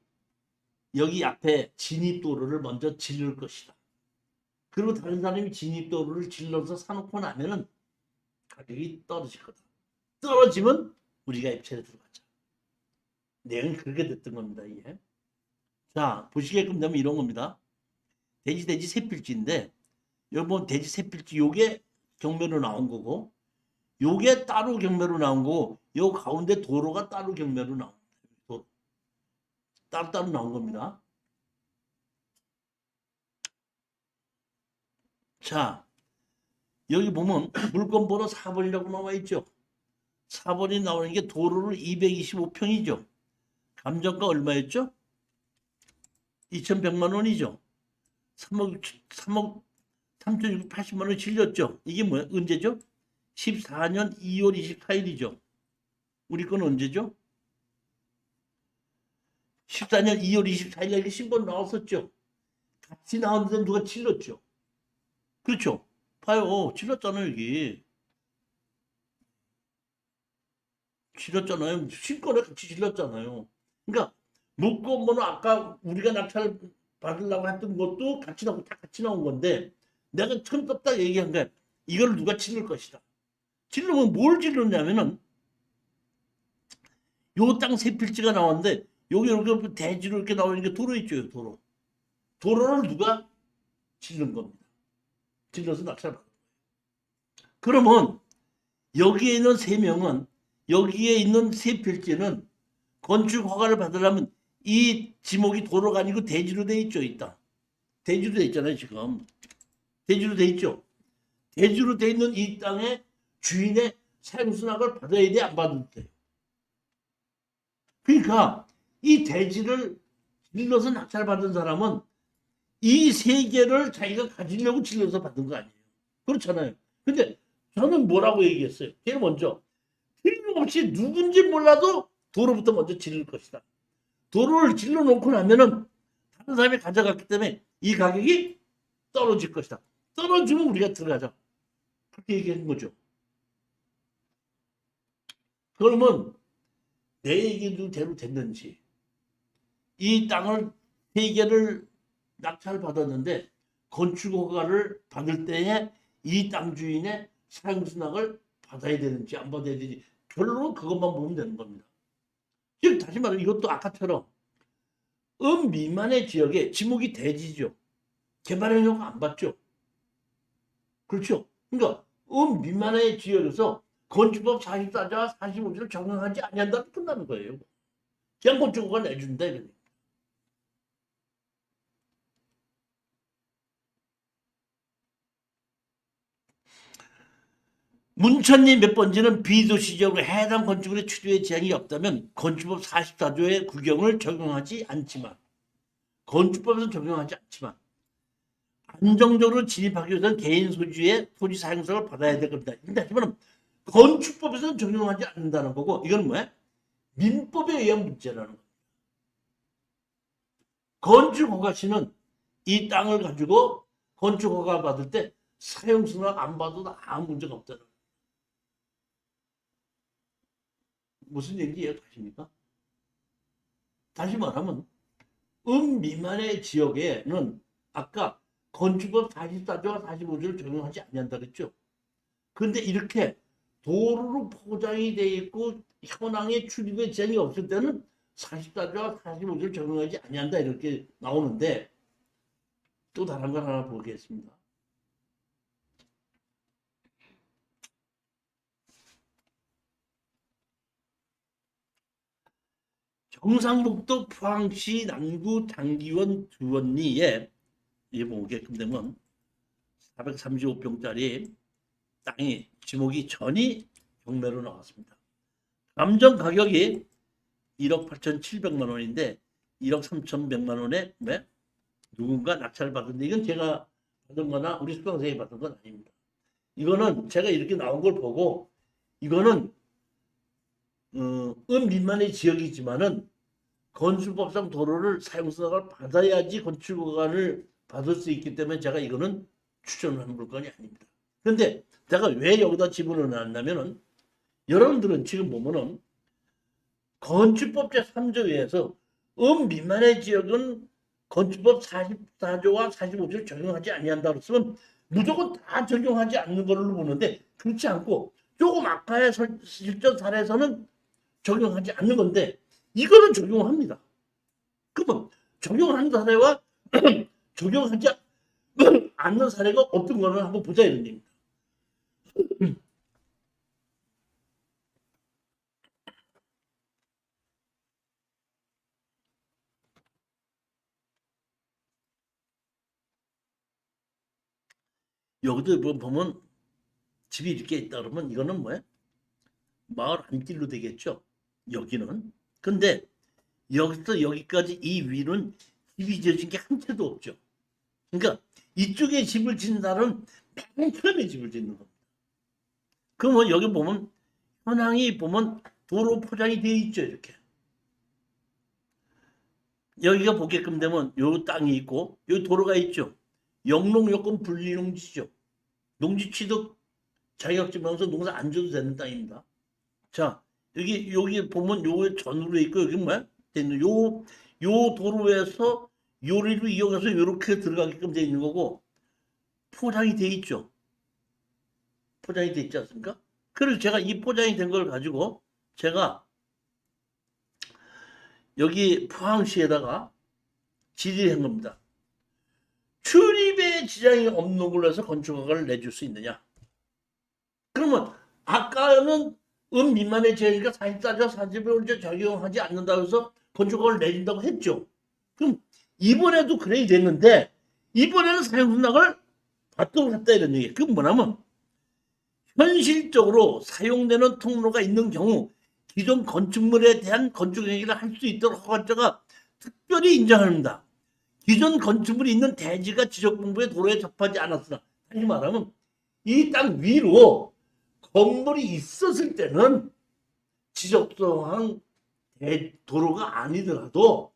여기 앞에 진입도로를 먼저 질를 것이다. 그리고 다른 사람이 진입도로를 질러서 사놓고 나면은 가격이 떨어질 거다. 떨어지면 우리가 입찰에 들어가자. 내용이 그렇게 됐던 겁니다. 이게. 자, 보시게끔 되면 이런 겁니다. 돼지 새필지인데 여기 보면 돼지 새필지 요게 경매로 나온 거고 요게 따로 경매로 나온 거고 요 가운데 도로가 따로 경매로 나온 거예요. 따로 나온 겁니다. 자, 여기 보면 물건번호 4번이라고 나와 있죠. 4번이 나오는 게 도로를 225평이죠. 감정가 얼마였죠? 2,100만 원이죠. 3억 3,680만 원 질렸죠. 이게 뭐야? 언제죠? 14년 2월 24일이죠. 우리 건 언제죠? 14년 2월 24일에 이렇게 신고 나왔었죠. 같이 나왔는데 누가 질렀죠. 그렇죠? 봐요. 질렀잖아요, 여기. 질렀잖아요. 신권에 같이 질렀잖아요. 그러니까 물건번호 아까 우리가 낙찰 받으려고 했던 것도 같이 나오고 다 같이 나온 건데 내가 처음 딱 얘기한 게 이걸 누가 질를 것이다. 질르면 뭘 질렀냐면은 요 땅 세 필지가 나왔는데 여기 이렇게 대지로 이렇게 나오는 게 도로 있죠, 도로. 도로를 누가 질른 겁니다. 질러서 낙찰 받은 거예요. 그러면 여기에 있는 세 명은 여기에 있는 세 필지는 건축 허가를 받으려면 이 지목이 도로가 아니고 대지로 돼 있죠, 이 땅. 대지로 돼 있잖아요, 지금. 대지로 돼 있죠. 대지로 돼 있는 이 땅의 주인의 사용수납을 받아야 돼, 안 받아도 돼요. 그러니까 이 대지를 질러서 낙찰받은 사람은 이 세 개를 자기가 가지려고 질러서 받은 거 아니에요. 그렇잖아요. 근데 저는 뭐라고 얘기했어요? 제일 먼저 틀림없이 누군지 몰라도 도로부터 먼저 질릴 것이다. 도로를 질러 놓고 나면은 다른 사람이 가져갔기 때문에 이 가격이 떨어질 것이다. 떨어지면 우리가 들어가자. 그렇게 얘기한 거죠. 그러면 내 얘기대로 됐는지 이 땅을 세 개를 낙찰 받았는데 건축 허가를 받을 때에 이 땅 주인의 사용수납을 받아야 되는지 안 받아야 되는지 결론은 그것만 보면 되는 겁니다. 즉 다시 말해 이것도 아까처럼 미만의 지역에 지목이 대지죠. 개발행위가 안 받죠. 그렇죠. 그러니까 미만의 지역에서 건축법 44자 45조를 적용하지 아니한다면 끝나는 거예요. 그냥 건축허가 내준다. 문천리 몇 번지는 비도시적으로 해당 건축물의 추진에 제한이 없다면 건축법 44조의 규정을 적용하지 않지만 건축법에서 적용하지 않지만 안정적으로 진입하기 위해서는 개인 소유의 토지 사용성을 받아야 될 겁니다. 근데 하지만 건축법에서는 적용하지 않는다는 거고 이건 뭐야? 민법에 의한 문제라는 거예요. 건축허가시는 이 땅을 가지고 건축허가 받을 때 사용승낙 안 받아도 아무 문제가 없다는 거예요. 무슨 얘기인지 이해가십니까? 다시 말하면 미만의 지역에는 아까 건축법 44조와 45조를 적용하지 않는다 그랬죠. 그런데 이렇게 도로로 포장이 되어 있고 현황의 출입에 제한이 없을 때는 44조와 45조를 적용하지 않는다 이렇게 나오는데 또 다른 걸 하나 보겠습니다. 경상북도 포항시 남구 장기원 주원리에 이 보게끔 되면 435평짜리 땅이 지목이 전이 경매로 나왔습니다. 감정 가격이 1억 8,700만 원인데 1억 3,100만 원에 왜? 누군가 낙찰을 받은데 이건 제가 받은 거나 우리 수강생이 받은 건 아닙니다. 이거는 제가 이렇게 나온 걸 보고 이거는 미만의 지역이지만은 건축법상 도로를 사용승낙을 받아야지 건축허가를 받을 수 있기 때문에 제가 이거는 추천을 하는 물건이 아닙니다. 그런데 제가 왜 여기다 집어넣어 놨냐면은 여러분들은 지금 보면은 건축법 제3조에서 미만의 지역은 건축법 44조와 45조를 적용하지 아니한다 그랬으면 무조건 다 적용하지 않는 걸로 보는데 그렇지 않고 조금 아까의 실전 사례에서는 적용하지 않는 건데 이거는 적용합니다. 그러면 적용하는 사례와 적용하지 않는 사례가 어떤 거를 한번 보자 이런 얘기입니다. 여기도 보면 집이 이렇게 있다 그러면 이거는 뭐야? 마을 안길로 되겠죠. 여기는. 근데 여기서 여기까지 이 위는 집이 지어진 게 한 채도 없죠. 그러니까 이쪽에 집을 짓는 사람은 맨 처음에 집을 짓는 겁니다. 그러면 여기 보면 현황이 보면 도로 포장이 되어 있죠. 이렇게. 여기가 보게끔 되면 요 땅이 있고 여기 도로가 있죠. 영농요건 분리농지죠. 농지 취득 자격증명서 농사 안 줘도 되는 땅입니다. 자, 여기 보면 요 전으로 있고 여기 뭐야? 요 도로에서 요리를 이용해서 이렇게 들어가게끔 되어 있는 거고 포장이 돼 있죠. 포장이 돼 있지 않습니까? 그래서 제가 이 포장이 된 걸 가지고 제가 여기 포항시에다가 질의한 겁니다. 출입에 지장이 없는 걸로 해서 건축허가를 내줄 수 있느냐? 그러면 아까는 미만의 지역이니까 44조 45조 적용하지 않는다고 해서 건축허가를 내준다고 했죠. 그럼 이번에도 그래야 됐는데 이번에는 사용승낙을 받도록 했다 이런 얘기예요. 그건 뭐냐면 현실적으로 사용되는 통로가 있는 경우 기존 건축물에 대한 건축행위를 할 수 있도록 허가자가 특별히 인정합니다. 기존 건축물이 있는 대지가 지적공부의 도로에 접하지 않았으나 다시 말하면 이 땅 위로 건물이 있었을 때는 지적소항 도로가 아니더라도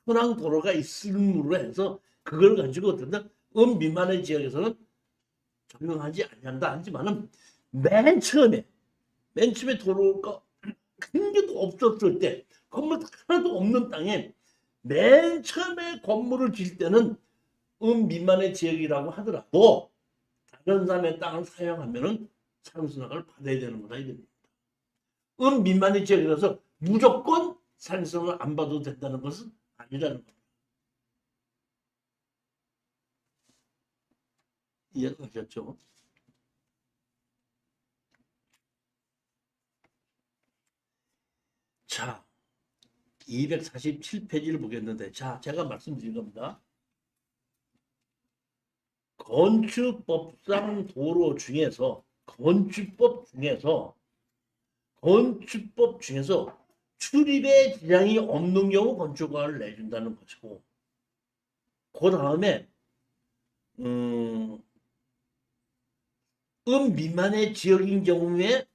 현황 도로가 있음으로 해서 그걸 가지고 어떤 미만의 지역에서는 적용하지 않는다 하지만은 맨 처음에 도로가 큰 개도 없었을 때 건물 하나도 없는 땅에 맨 처음에 건물을 질 때는 미만의 지역이라고 하더라도 다른 사람의 땅을 사용하면은 사용승낙을 받아야 되는 거다 이겁니다. 미만의 지역이라서 무조건 사용승낙을 안 받아도 된다는 것은 아니라는 겁니다. 이해가 가셨죠? 자, 247페이지를 보겠는데, 자, 제가 말씀드린 겁니다. 건축법상 도로 중에서 건축법 중에서 출입에 지장이 없는 경우 건축허가를 내준다는 것이고, 그 다음에 미만의 지역인 경우에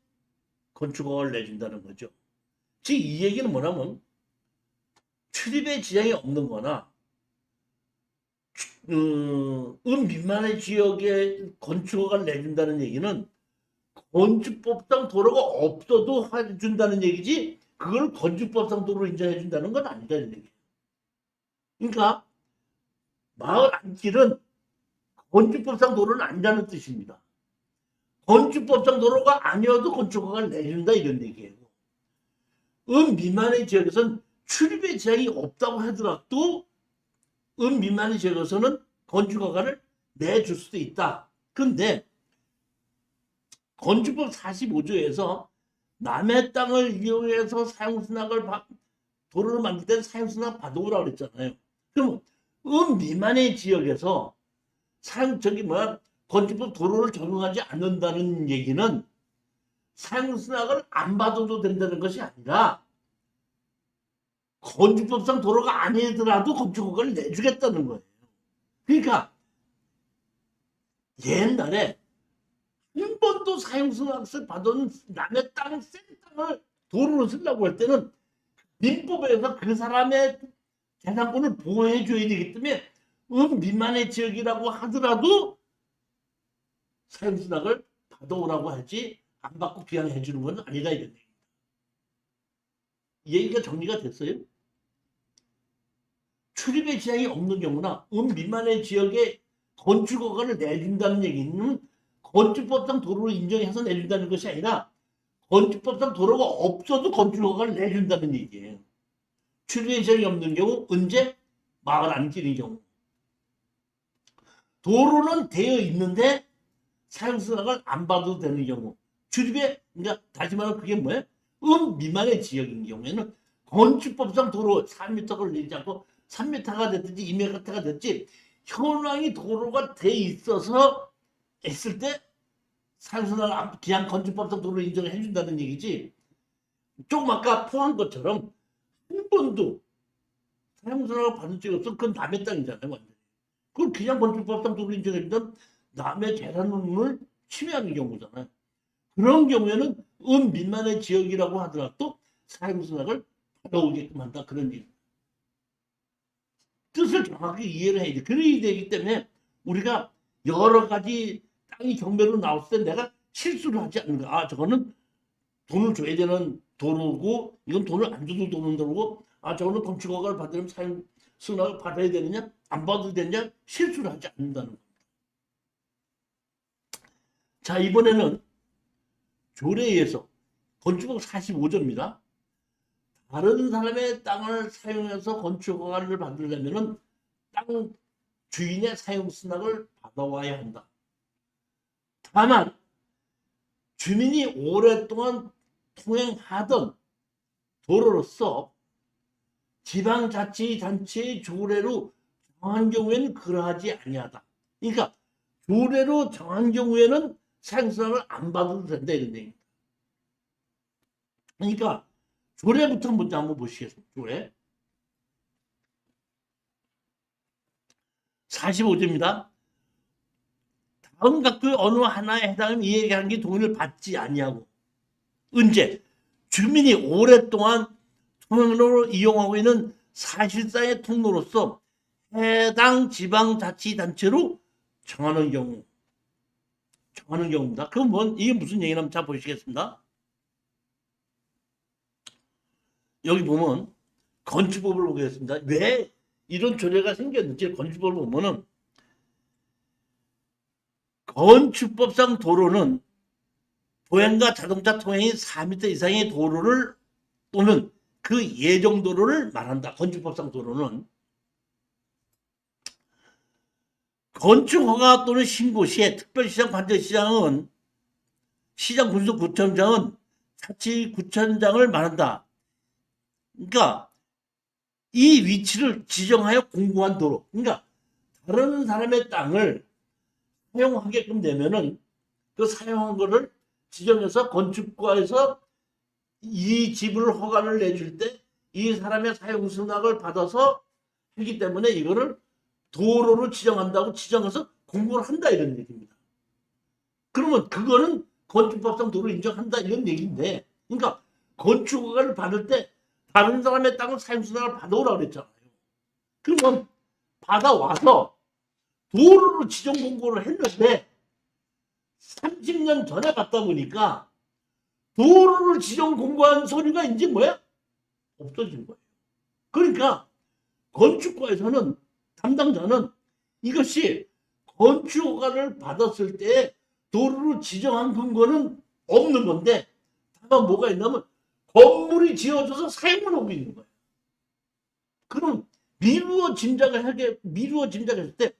건축허가를 내준다는 거죠. 즉 이 얘기는 뭐냐면 출입에 지장이 없는 거나 미만의 지역에 건축허가를 내준다는 얘기는 건축법상 도로가 없어도 해준다는 얘기지, 그걸 건축법상 도로 인정해준다는 건 아니다는 얘기예요. 그러니까 마을 안길은 건축법상 도로는 아니라는 뜻입니다. 건축법상 도로가 아니어도 건축허가를 내준다 이런 얘기예요. 미만의 지역에서는 출입에 지장이 없다고 하더라도 미만의 지역에서는 건축허가를 내줄 수도 있다. 그런데 건축법 45조에서 남의 땅을 이용해서 도로를 만들 때는 사용수납 받아오라고 그랬잖아요. 그럼 미만의 지역에서 건축법 도로를 적용하지 않는다는 얘기는 사용수납을 안 받아도 된다는 것이 아니라 건축법상 도로가 아니더라도 건축허가를 내주겠다는 거예요. 그러니까 옛날에 한 번도 사용수납을 받은 남의 땅, 센 땅을 도로로 쓰려고 할 때는 민법에서 그 사람의 재산권을 보호해 줘야 되기 때문에 미만의 지역이라고 하더라도 사용수납을 받아오라고 하지 안 받고 그냥 해주는 건 아니다 이런 얘기입니다. 이 얘기가 정리가 됐어요? 출입에 지장이 없는 경우나 미만의 지역에 건축허가를 내준다는 얘기는 건축법상 도로를 인정해서 내준다는 것이 아니라 건축법상 도로가 없어도 건축허가를 내준다는 얘기예요. 출입에 지장이 없는 경우, 언제? 마을 안길인 경우. 도로는 되어 있는데 사용수납을 안 받아도 되는 경우. 그러니까 다시 말하면 그게 뭐예요? 미만의 지역인 경우에는 건축법상 도로 4m를 내지 않고 3m가 됐든지 2m가 됐지 현황이 도로가 돼 있어서 했을 때 사용수납을 그냥 건축법상 도로를 인정을 해준다는 얘기지, 조금 아까 포함한 것처럼 한 번도 사용수납을 받은 적이 없어. 그건 남의 땅이잖아요. 완전히. 그걸 그냥 건축법상 도로를 인정해준다면 남의 재산을 침해하는 경우잖아요. 그런 경우에는 미만의 지역이라고 하더라도 사용수납을 받아오게끔 한다. 그런 일. 뜻을 정확히 이해를 해야 돼. 그래야 되기 때문에 우리가 여러 가지 땅이 경매로 나왔을 때 내가 실수를 하지 않는 거야. 저거는 돈을 줘야 되는 도로고, 이건 돈을 안 줘도 도는 도로고, 저거는 건축허가를 받으려면 사용수납을 받아야 되느냐, 안 받아도 되느냐, 실수를 하지 않는다는 겁니다. 자, 이번에는 조례에서 건축법 45조입니다. 다른 사람의 땅을 사용해서 건축허가를 받으려면 땅 주인의 사용수납을 받아와야 한다. 다만 주민이 오랫동안 통행하던 도로로서 지방자치단체의 조례로 정한 경우에는 그러하지 아니하다. 그러니까 조례로 정한 경우에는 사용수납을 안 받아도 된다 이런 얘기입니다. 그러니까 조례부터 먼저 한번 보시겠습니다. 조례 45조입니다. 다음 각도의 어느 하나에 해당하는 이 얘기한 게 동의를 받지 아니하고, 언제? 주민이 오랫동안 통행로로 이용하고 있는 사실상의 통로로서 해당 지방자치단체로 정하는 경우입니다. 그럼 이게 무슨 얘기냐면 자 보시겠습니다. 여기 보면 건축법을 보겠습니다. 왜 이런 조례가 생겼는지 건축법을 보면은 건축법상 도로는 보행과 자동차 통행이 4m 이상의 도로를 또는 그 예정 도로를 말한다. 건축법상 도로는 건축허가 또는 신고 시에 특별시장, 관제시장은 시장, 군수, 구청장은 자치구청장을 말한다. 그러니까 이 위치를 지정하여 공고한 도로. 그러니까 다른 사람의 땅을 사용하게끔 되면은 그 사용한 거를 지정해서 건축과에서 이 집을 허가를 내줄 때 이 사람의 사용 승낙을 받아서 하기 때문에 이거를 도로로 지정한다고 지정해서 공고를 한다 이런 얘기입니다. 그러면 그거는 건축법상 도로 인정한다 이런 얘기인데, 그러니까 건축허가를 받을 때 다른 사람의 땅을 사용 승낙을 받아오라고 그랬잖아요. 그러면 받아와서 도로로 지정 공고를 했는데 30년 전에 갔다 보니까 도로를 지정 공고한 서류가 이제 뭐야? 없어진 거예요. 그러니까 건축과에서는 담당자는 이것이 건축허가를 받았을 때 도로를 지정한 근거는 없는 건데, 다만 뭐가 있냐면 건물이 지어져서 사용을 하고 있는 거예요. 그럼 미루어 짐작했을 때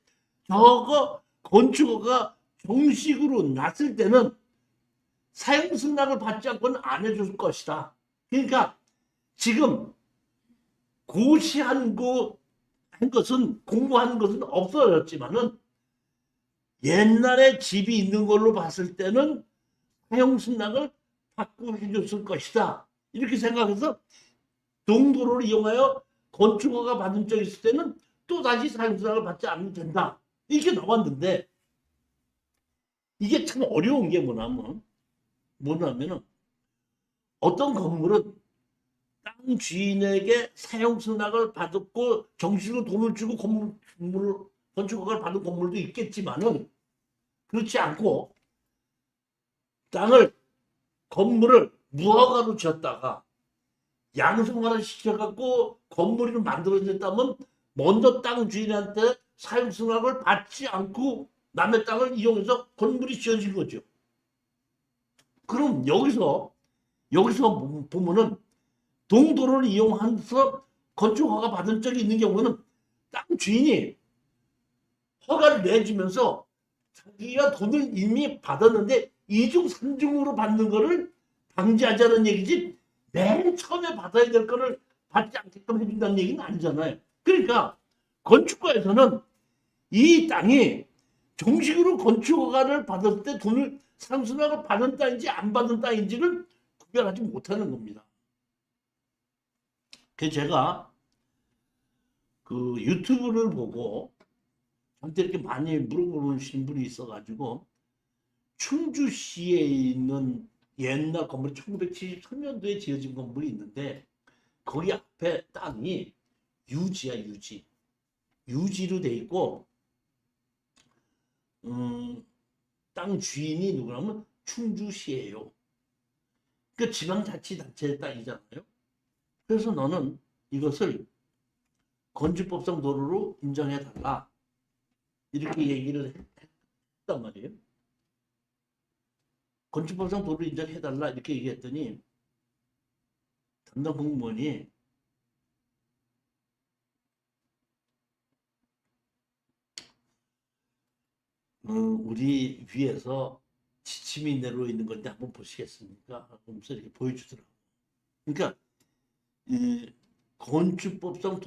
저거 건축허가 정식으로 났을 때는 사용 승낙을 받지 않고는 안 해줄 것이다. 그러니까 지금 고시한 것은 공고한 것은 없어졌지만은 옛날에 집이 있는 걸로 봤을 때는 사용 승낙을 받고 해줬을 것이다. 이렇게 생각해서 동도로를 이용하여 건축허가 받은 적이 있을 때는 또 다시 사용 승낙을 받지 않으면 된다. 이렇게 나왔는데 이게 참 어려운 게 뭐냐면은 어떤 건물은 땅 주인에게 사용 승낙을 받았고 정식으로 돈을 주고 건축허가를 받은 건물도 있겠지만은 그렇지 않고 건물을 무허가로 지었다가 양성화를 시켜갖고 건물이 만들어졌다면 먼저 땅 주인한테 사용 승낙을 받지 않고 남의 땅을 이용해서 건물이 지어진 거죠. 그럼 여기서 보면은 동도로를 이용해서 건축허가 받은 적이 있는 경우는 땅 주인이 허가를 내주면서 자기가 돈을 이미 받았는데 이중 삼중으로 받는 거를 방지하자는 얘기지, 맨 처음에 받아야 될 거를 받지 않게끔 해준다는 얘기는 아니잖아요. 그러니까 건축가에서는 이 땅이 정식으로 건축허가를 받았을 때 돈을 상수납을 받은 땅인지 안 받은 땅인지를 구별하지 못하는 겁니다. 그래서 제가 그 유튜브를 보고 저한테 이렇게 많이 물어보시는 분이 있어가지고 충주시에 있는 옛날 건물 1973년도에 지어진 건물이 있는데 거기 앞에 땅이 유지야, 유지로 돼 있고 땅 주인이 누구냐면 충주시예요. 그 지방자치단체의 땅이잖아요. 그래서 너는 이것을 건축법상 도로로 인정해달라 이렇게 얘기를 했단 말이에요. 건축법상 도로 인정해달라 이렇게 얘기했더니 담당 공무원이 우리 위에서 지침이 내려 있는 건데 한번 보시겠습니까? 하면서 이렇게 보여주더라고요. 그러니까 건축법상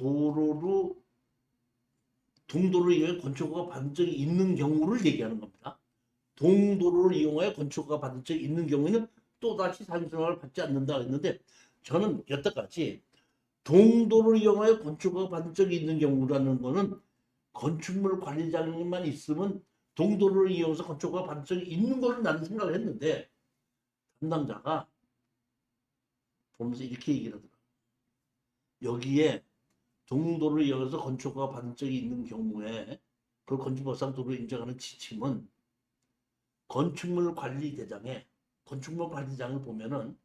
동도를 이용해 건축허가 받은 적이 있는 경우를 얘기하는 겁니다. 동도로를 이용하여 건축허가 받은 적이 있는 경우에는 또다시 사용승낙을 받지 않는다 했는데, 저는 여태까지 동도를 이용하여 건축허가 받은 적이 있는 경우라는 거는 건축물 관리자님만 있으면 동도를 이용해서 건축허가 받은 적이 있는 걸로 나는 생각을 했는데, 담당자가 보면서 이렇게 얘기를 하더라고요. 여기에 동도를 이용해서 건축허가 받은 적이 있는 경우에 그 건축법상 도로 인정하는 지침은 건축물 관리장을 보면은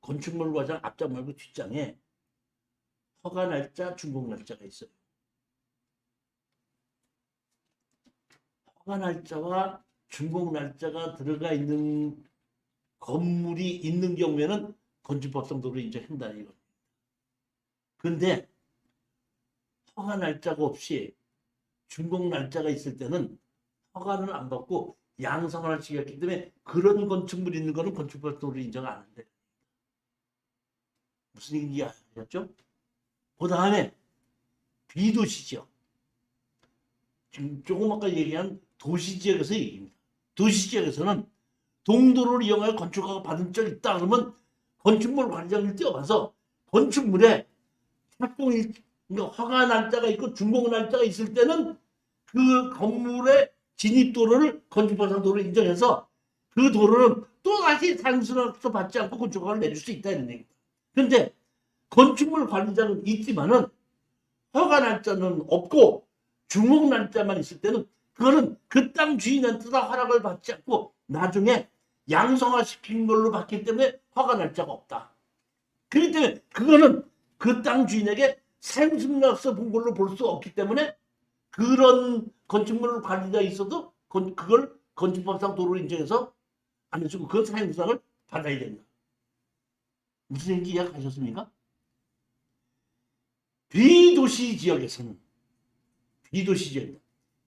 건축물 과장 앞장 말고 뒷장에 허가 날짜, 준공 날짜가 있어요. 허가 날짜와 준공 날짜가 들어가 있는 건물이 있는 경우에는 건축법상 도로 인정한다 이거. 근데 허가 날짜가 없이 준공 날짜가 있을 때는 허가는 안 받고 양성화를 시켰기 때문에 그런 건축물이 있는 거는 건축법상 도로 인정 안 한대. 무슨 얘기인지 아셨죠? 그 다음에 비도시지역. 지금 조금 아까 얘기한 도시지역에서 얘기입니다. 도시지역에서는 동도로를 이용하여 건축허가 받은 적이 있다 그러면 건축물 관리장을 띄워봐서 건축물에 착공일, 그러니까 허가 날짜가 있고 준공 날짜가 있을 때는 그 건물의 진입도로를 건축보상도로 인정해서 그 도로는 또다시 사용수로서 받지 않고 건축허가를 내줄 수 있다 이런 얘기입니다. 그런데 건축물 관리자는 있지만은 허가 날짜는 없고 준공 날짜만 있을 때는 그거는 그 땅 주인한테 다 허락을 받지 않고 나중에 양성화시킨 걸로 봤기 때문에 허가 날짜가 없다. 그렇기 때문에 그거는 그 땅 주인에게 사용승낙서 본 걸로 볼 수 없기 때문에 그런 건축물 관리자 있어도 그걸 건축법상 도로를 인정해서 안 해주고 그 사용승낙을 받아야 된다. 무슨 얘기 이해하셨습니까? 비도시 지역에서는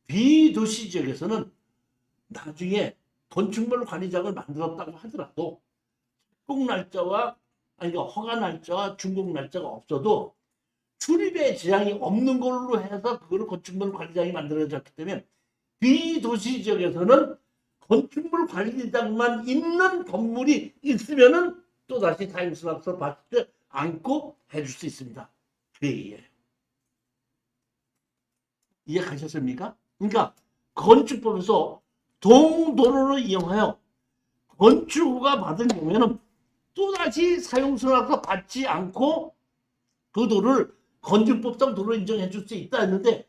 비도시 지역에서는 나중에 건축물 관리장을 만들었다고 하더라도 착공 날짜와 아니 그러니까 허가 날짜와 준공 날짜가 없어도 출입에 지장이 없는 걸로 해서 그거를 건축물 관리장이 만들어졌기 때문에 비도시 지역에서는 건축물 관리장만 있는 건물이 있으면은 또 다시 사용승낙서 받지 않고 해줄 수 있습니다. 그 얘기예요. 이해가셨습니까? 그러니까 건축법에서 동도로를 이용하여 건축허가 받은 경우에는 또다시 사용승낙서 받지 않고 그 도로를 건축법상 도로 인정해 줄 수 있다 했는데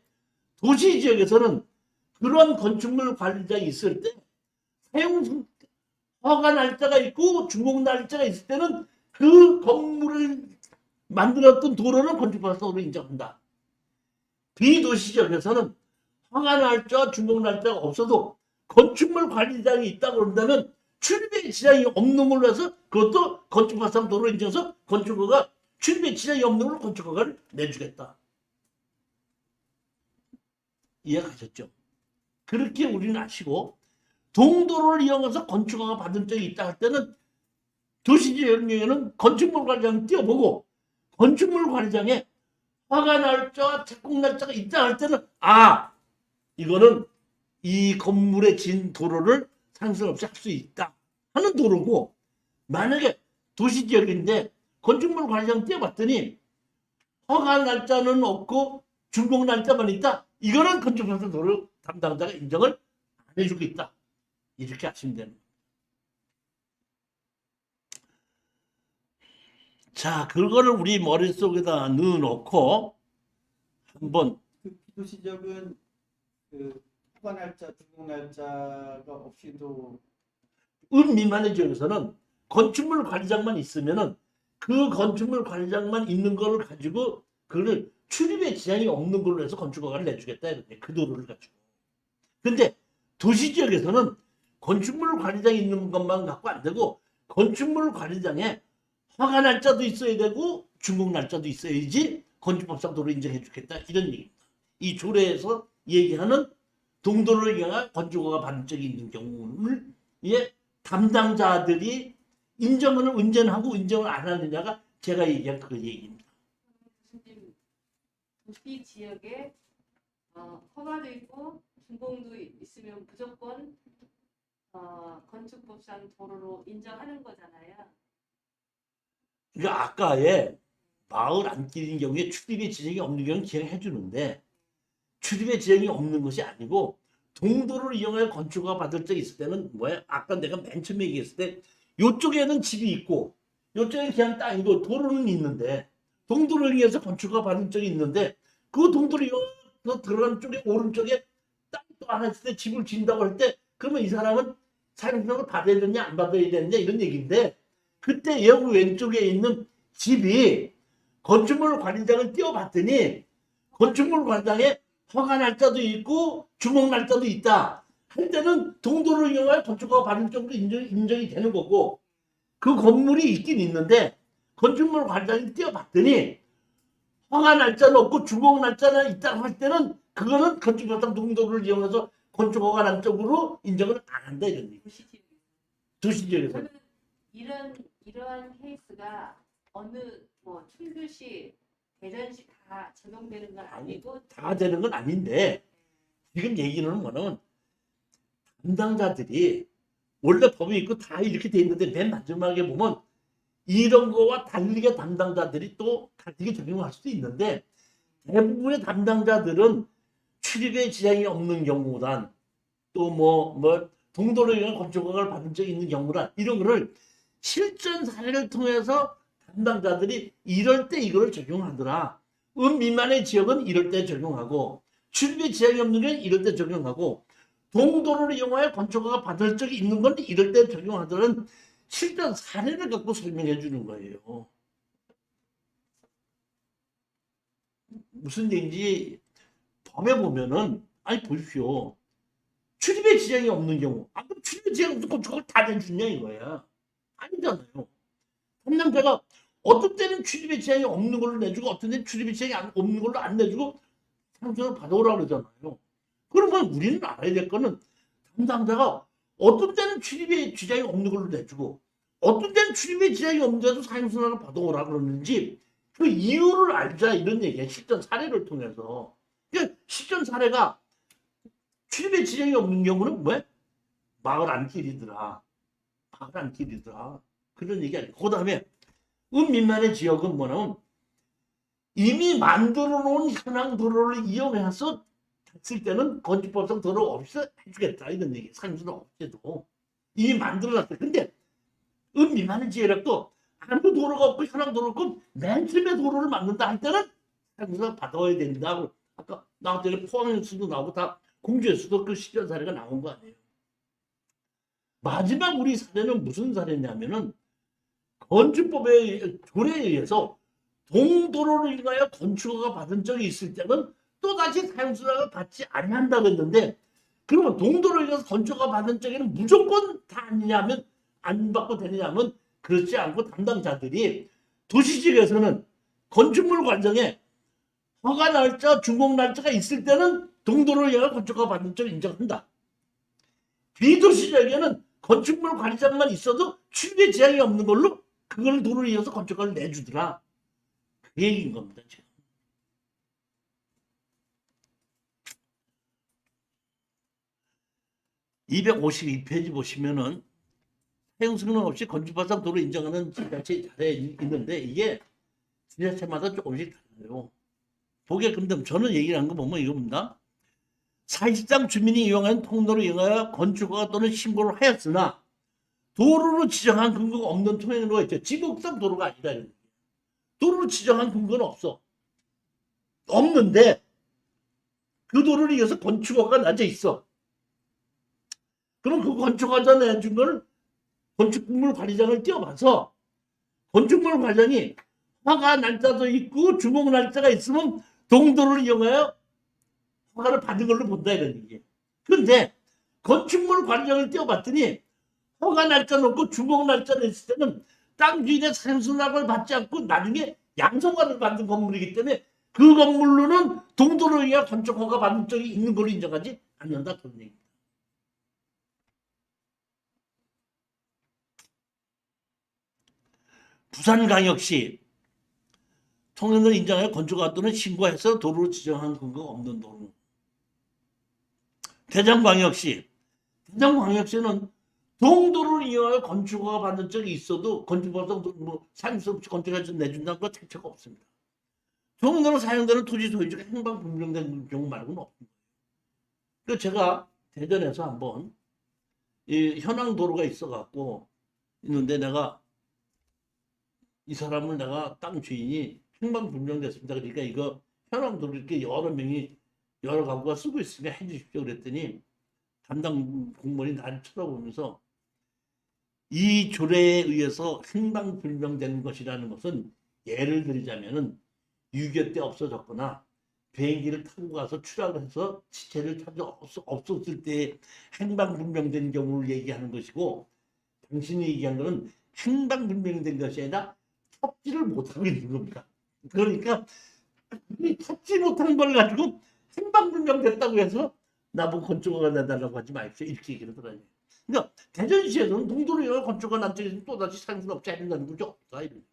도시지역에서는 그런 건축물 관리자 있을 때 사용 허가 날짜가 있고 준공 날짜가 있을 때는 그 건물을 만들었던 도로는 건축법상 도로 인정한다. 비도시지역에서는 허가 날짜, 준공 날짜가 없어도 건축물 관리장이 있다고 그런다면 출입에 지장이 없는 걸로 해서 그것도 건축법상 도로 인정해서 건축허가 출입에 지장이 없는 걸로 건축허가를 내주겠다. 이해가셨죠? 그렇게 우리는 아시고 동도로를 이용해서 건축허가 받은 적이 있다 할 때는 도시지역 경우에는 건축물 관리장 띄워보고 건축물 관리장에 허가 날짜, 착공 날짜가 있다 할 때는 이거는 이 건물의 진 도로를 상승 없이 할 수 있다 하는 도로고 만약에 도시지역인데 건축물 관리장 띄워봤더니 허가 날짜는 없고 준공 날짜만 있다. 이거는 건축법상 도로 담당자가 인정을 안 해주고 있다. 이렇게 하시면 됩니다. 자, 그거를 우리 머릿속에다 넣어놓고 한번 그 비도시 지역은 그 허가 날짜, 준공 날짜가 없이도 미만의 지역에서는 건축물 관리장만 있으면은 그 건축물 관리장만 있는 거를 가지고 그를 출입에 지장이 없는 걸로 해서 건축허가를 내주겠다 이런데 그 도로를 가지고. 근데 도시 지역에서는 건축물 관리장이 있는 것만 갖고 안 되고 건축물 관리장에 허가 날짜도 있어야 되고 준공 날짜도 있어야지 건축법상 도로 인정해 주겠다 이런 얘기입니다. 이 조례에서 얘기하는 동도로를 이용한 건축허가 받은 적이 있는 경우를 담당자들이 인정을 운전하고 인정을 안 하느냐가 제가 얘기한 그 얘기입니다. 교수님, 도시 지역에 허가도 있고 준공도 있으면 무조건 건축법상 도로로 인정하는 거잖아요. 그러니까 아까의 마을 안길인 경우에 출입에 지장이 없는 경우는 기행해 주는데 출입에 지장이 없는 것이 아니고 동도로를 이용해 건축허가 받을 적이 있을 때는 뭐야? 아까 내가 맨 처음에 얘기했을 때 이쪽에는 집이 있고 이쪽에는 그냥 땅이고 도로는 있는데 동도로를 이용해서 건축허가 받은 적이 있는데 그 동도로 이용해서 들어간 쪽에 오른쪽에 땅도 하나 있을 때 집을 짓는다고 할 때 그러면 이 사람은 사용승낙을 받아야 되냐 안 받아야 되냐 이런 얘기인데 그때 여기 왼쪽에 있는 집이 건축물 관리장을 띄워봤더니 건축물 관리장에 허가 날짜도 있고 준공 날짜도 있다 할 때는 동도로를 이용하여 건축허가 받은 쪽으로 인정이 되는 거고 그 건물이 있긴 있는데 건축물 관리장이 띄워봤더니 허가 날짜는 없고 준공 날짜는 있다고 할 때는 그거는 건축법상 동도로를 이용해서 건축허가 난 쪽으로 인정을 안 한다 이런 얘기. 도시 지역. 도시지역에서. 저는 이러한 케이스가 어느 뭐 충주시, 대전시 다 적용되는 건 아니고 다 되는 건 아닌데 지금 얘기는 뭐냐면 담당자들이 원래 법이 있고 다 이렇게 돼 있는데 맨 마지막에 보면 이런 거와 다르게 담당자들이 또 다르게 적용할 수도 있는데 대부분의 담당자들은 출입에 지장이 없는 경우란 또 동도로 인한 건축허가를 받은 적이 있는 경우란 이런 거를 실전 사례를 통해서 담당자들이 이럴 때 이거를 적용하더라. 미만의 지역은 이럴 때 적용하고 출입에 지장이 없는 건 이럴 때 적용하고 동도로를 이용하여 건축허가 받을 적이 있는 건 이럴 때 적용하더라는 실전 사례를 갖고 설명해 주는 거예요. 무슨 얘기인지 법에 보면은 아니 보십시오. 출입에 지장이 없는 경우 그럼 출입에 지장이 없는 건축허가를 다 내주냐 이거야. 아니잖아요. 담당자가 어떤 때는 출입에 지장이 없는 걸로 내주고 어떤 때는 출입에 지장이 없는 걸로 안 내주고 상승을 받아오라고 그러잖아요. 그러면 우리는 알아야 될 거는 담당자가 어떤 때는 출입에 지장이 없는 걸로 내주고 어떤 때는 출입에 지장이 없는데도 사행순환을 받아오라 그러는지 그 이유를 알자 이런 얘기야. 실전 사례를 통해서. 그러니까 실전 사례가 출입에 지장이 없는 경우는 뭐야? 마을 안길이더라. 마을 안길이더라. 그런 얘기 아니고. 그 다음에 미만의 지역은 뭐냐면 이미 만들어 놓은 현황 도로를 이용해서 했을 때는 건축법상 도로 없이 해주겠다 이런 얘기. 상수는 없애도 이미 만들어놨다. 근데 미만의 지역이라도 아무 도로가 없고 현황 도로 없고 맨 처음에 도로를 만든다 할 때는 상수가 받아야 된다고. 아까 나올 때는 포항에서도 나오고 다 공주에서도 그 실전 사례가 나온 거 아니에요. 마지막 우리 사례는 무슨 사례냐면은 건축법의 조례에 의해서 동도로를 인하여 건축허가 받은 적이 있을 때는 또다시 사용수단을 받지 아니한다고 했는데 그러면 동도로를 인해서 건축허가 받은 적에는 무조건 다 아니냐면 안 받고 되느냐면 그렇지 않고 담당자들이 도시지역에서는 건축물 관정에 허가 날짜, 준공 날짜가 있을 때는 동도로를 인하여 건축허가 받은 적을 인정한다. 비도시지역에는 건축물 관리장만 있어도 출입에 지장이 없는 걸로 그걸 도로를 이어서 건축허가를 내주더라. 그 얘기인 겁니다. 지금. (252페이지) 보시면은 사용승인 없이 건축법상 도로 인정하는 지자체 자료에 있는데 이게 지자체마다 조금씩 달라요. 보게 그런데 저는 얘기를 한 거 보면 이겁니다. 사실상 주민이 이용하는 통로를 이용하여 건축허가 또는 신고를 하였으나 도로로 지정한 근거가 없는 통행로가 있죠. 지목상 도로가 아니라 도로로 지정한 근거는 없는데 그 도로를 이어서 건축허가가 나져 있어. 그럼 그 건축허가 내준 걸 건축물 관리장을 띄워봐서 건축물 관리장이 허가 날짜도 있고 주목 날짜가 있으면 동도로를 이용하여 허가를 받은 걸로 본다 이런 얘기예요. 그런데 건축물 관리장을 띄워봤더니 허가 날짜 놓고 주목 날짜 냈을 때는 땅 주인의 사용수납을 받지 않고 나중에 양성허가를 받은 건물이기 때문에 그 건물로는 동도로를 위한 건축허가 받은 적이 있는 걸로 인정하지 않는다 그런 얘기입니다. 부산광역시 통행로를 인정하여 건축허가 또는 신고해서 도로로 지정한 근거가 없는 도로. 대전광역시는 동도로를 이용하여 건축허가 받은 적이 있어도 건축법상 사용수 없이 건축허가 내준다는 거 자체가 없습니다. 통행로로 사용되는 토지 소유주가 행방 불명된 경우 말고는 없습니다. 그래서 제가 대전에서 한번 이 현황 도로가 있어갖고 있는데 내가 이 사람을 내가 땅 주인이 행방 불명됐습니다. 그러니까 이거 현황 도로 이렇게 여러 명이 여러 가구가 쓰고 있으니까 해주십시오 그랬더니 담당 공무원이 나를 쳐다보면서 이 조례에 의해서 행방 불명된 것이라는 것은 예를 들자면은 6.25 때 없어졌거나 비행기를 타고 가서 추락을 해서 시체를 찾아 없었을 때 행방불명된 경우를 얘기하는 것이고 당신이 얘기한 것은 행방불명된 것이 아니라 찾지를 못하고 있는 겁니다. 그러니까 찾지 못한 걸 가지고 행방불명됐다고 해서 나보고 건축허가 내달라고 하지 마십시오 이렇게 얘기를 하더라고요. 그러니까 대전시에서는 동도로 건축허가 난 적이 또다시 사용수납자 해준다는 거죠. 없다 이런.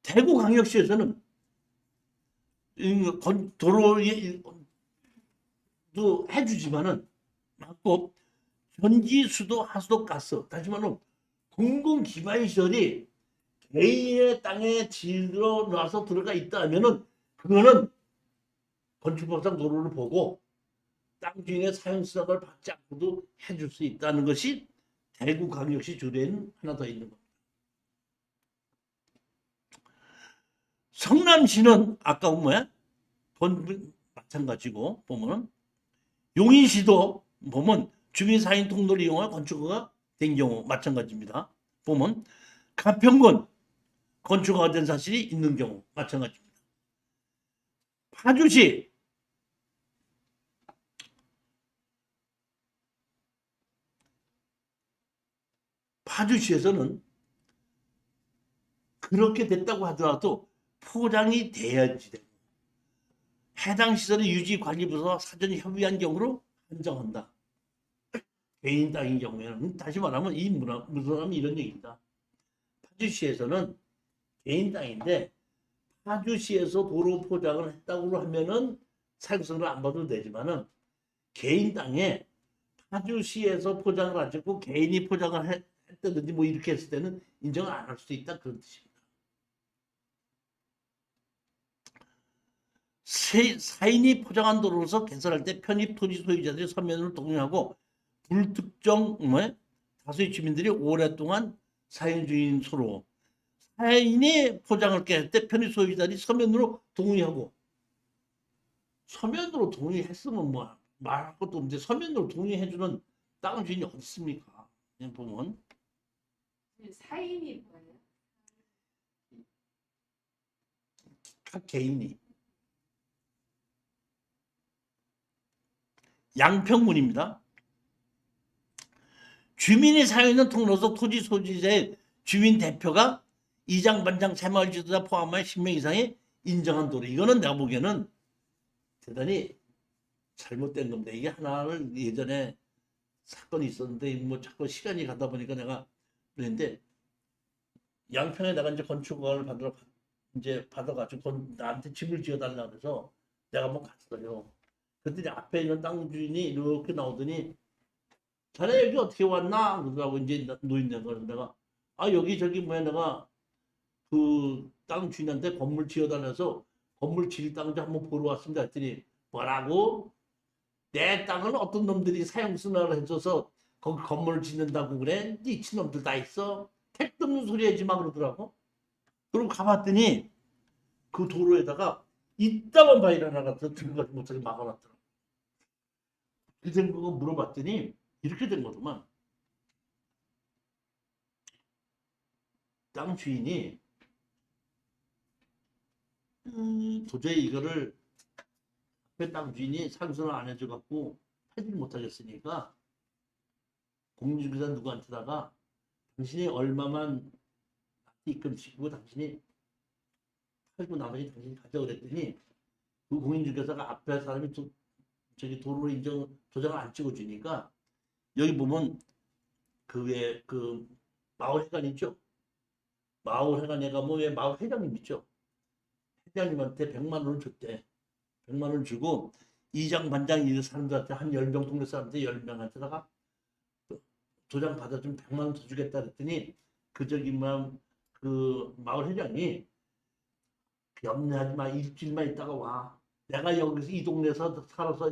대구광역시에서는 도로로 또 해주지만은 맞고 전기, 수도, 하수도, 가스 다시 말하면 공공 기반 시설이 개인의 땅에 들어놔서 들어가 있다 하면은 그거는 건축법상 도로를 보고 땅 주인의 사용 수락을 받지 않고도 해줄 수 있다는 것이 대구광역시 조례는 하나 더 있는 겁니다. 성남시는 아까 뭐야? 마찬가지고 보면 용인시도 보면 주민 4인 통로를 이용한 건축허가 된 경우 마찬가지입니다. 보면 가평군 건축허가 된 사실이 있는 경우 마찬가지입니다. 파주시에서는 그렇게 됐다고 하더라도 포장이 돼야지 되고 해당 시설의 유지 관리부서와 사전 협의한 경우로 한정한다. 개인 땅인 경우에는 다시 말하면 이 무선함이 이런 얘기입니다. 파주시에서는 개인 땅인데 파주시에서 도로 포장을 했다고 하면은 사용성을 안 봐도 되지만은 개인 땅에 파주시에서 포장을 하고 개인이 포장을 했다든지 뭐 이렇게 했을 때는 인정을 안 할 수도 있다 그런 뜻입니다. 사인이 포장한 도로로서 개설할 때 편입 토지 소유자들이 서면으로 동의하고 불특정 다수의 주민들이 오랫동안 사인 주인 서로 사인이 포장을 할 때 편입 소유자들이 서면으로 동의하고 서면으로 동의했으면 뭐 말할 것도 없는데 서면으로 동의해주는 땅 주인이 어디 있습니까? 그냥 보면 사인이 뭐예요? 각 개인이 양평군입니다. 주민이 사용하는 통로서 토지 소지자의 주민 대표가 이장, 반장, 새마을 지도자 포함한 10명 이상의 인정한 도로. 이거는 내가 보기에는 대단히 잘못된 겁니다. 이게 하나를 예전에 사건이 있었는데 뭐 자꾸 시간이 가다 보니까 내가 그랬는데 양평에 내가 이제 건축허가를 받아가지고 나한테 집을 지어달라 그래서 내가 한번 갔어요. 그랬더니 앞에 있는 땅 주인이 이렇게 나오더니 자네 여기 어떻게 왔나? 그러더라고 이제 노인네가. 그래서 내가 여기 저기 뭐야 내가 그 땅 주인한테 건물 지어달라서 건물 지을 땅 한번 보러 왔습니다. 했더니 뭐라고? 내 땅은 어떤 놈들이 사용 승낙을 해줘서 거기 건물을 짓는다고 그래? 미친 놈들 다 있어? 택도 없는 소리 하지 마 그러더라고. 그리고 가봤더니 그 도로에다가 이따만 바위를 하나가 더 들어가지 못하게 막아놨더라고. 그래서 그거 물어봤더니 이렇게 된 거더만. 땅 주인이 도저히 이거를 앞에 땅 주인이 상승을 안 해줘갖고 하지 못하겠으니까 공인중개사 누구한테다가 당신이 얼마만 입금시키고 당신이 팔고 나머지 당신이 가져 그랬더니 그 공인중개사가 앞에 사람이 저기 도로 인정 도장을 안 찍어주니까 여기 보면 그 외에 그 마을 회관 있죠? 마을 회관에 가면 왜 마을 회장님 있죠? 회장님한테 100만 원을 줬대. 100만 원을 주고 이장 반장 이 사람들한테 한 10명 동네 사람들 10명한테다가 도장 받아주면 100만 원 더 주겠다 그랬더니 그 마을 회장이 염려하지 마. 일주일만 있다가 와. 내가 여기서 이 동네에서 살아서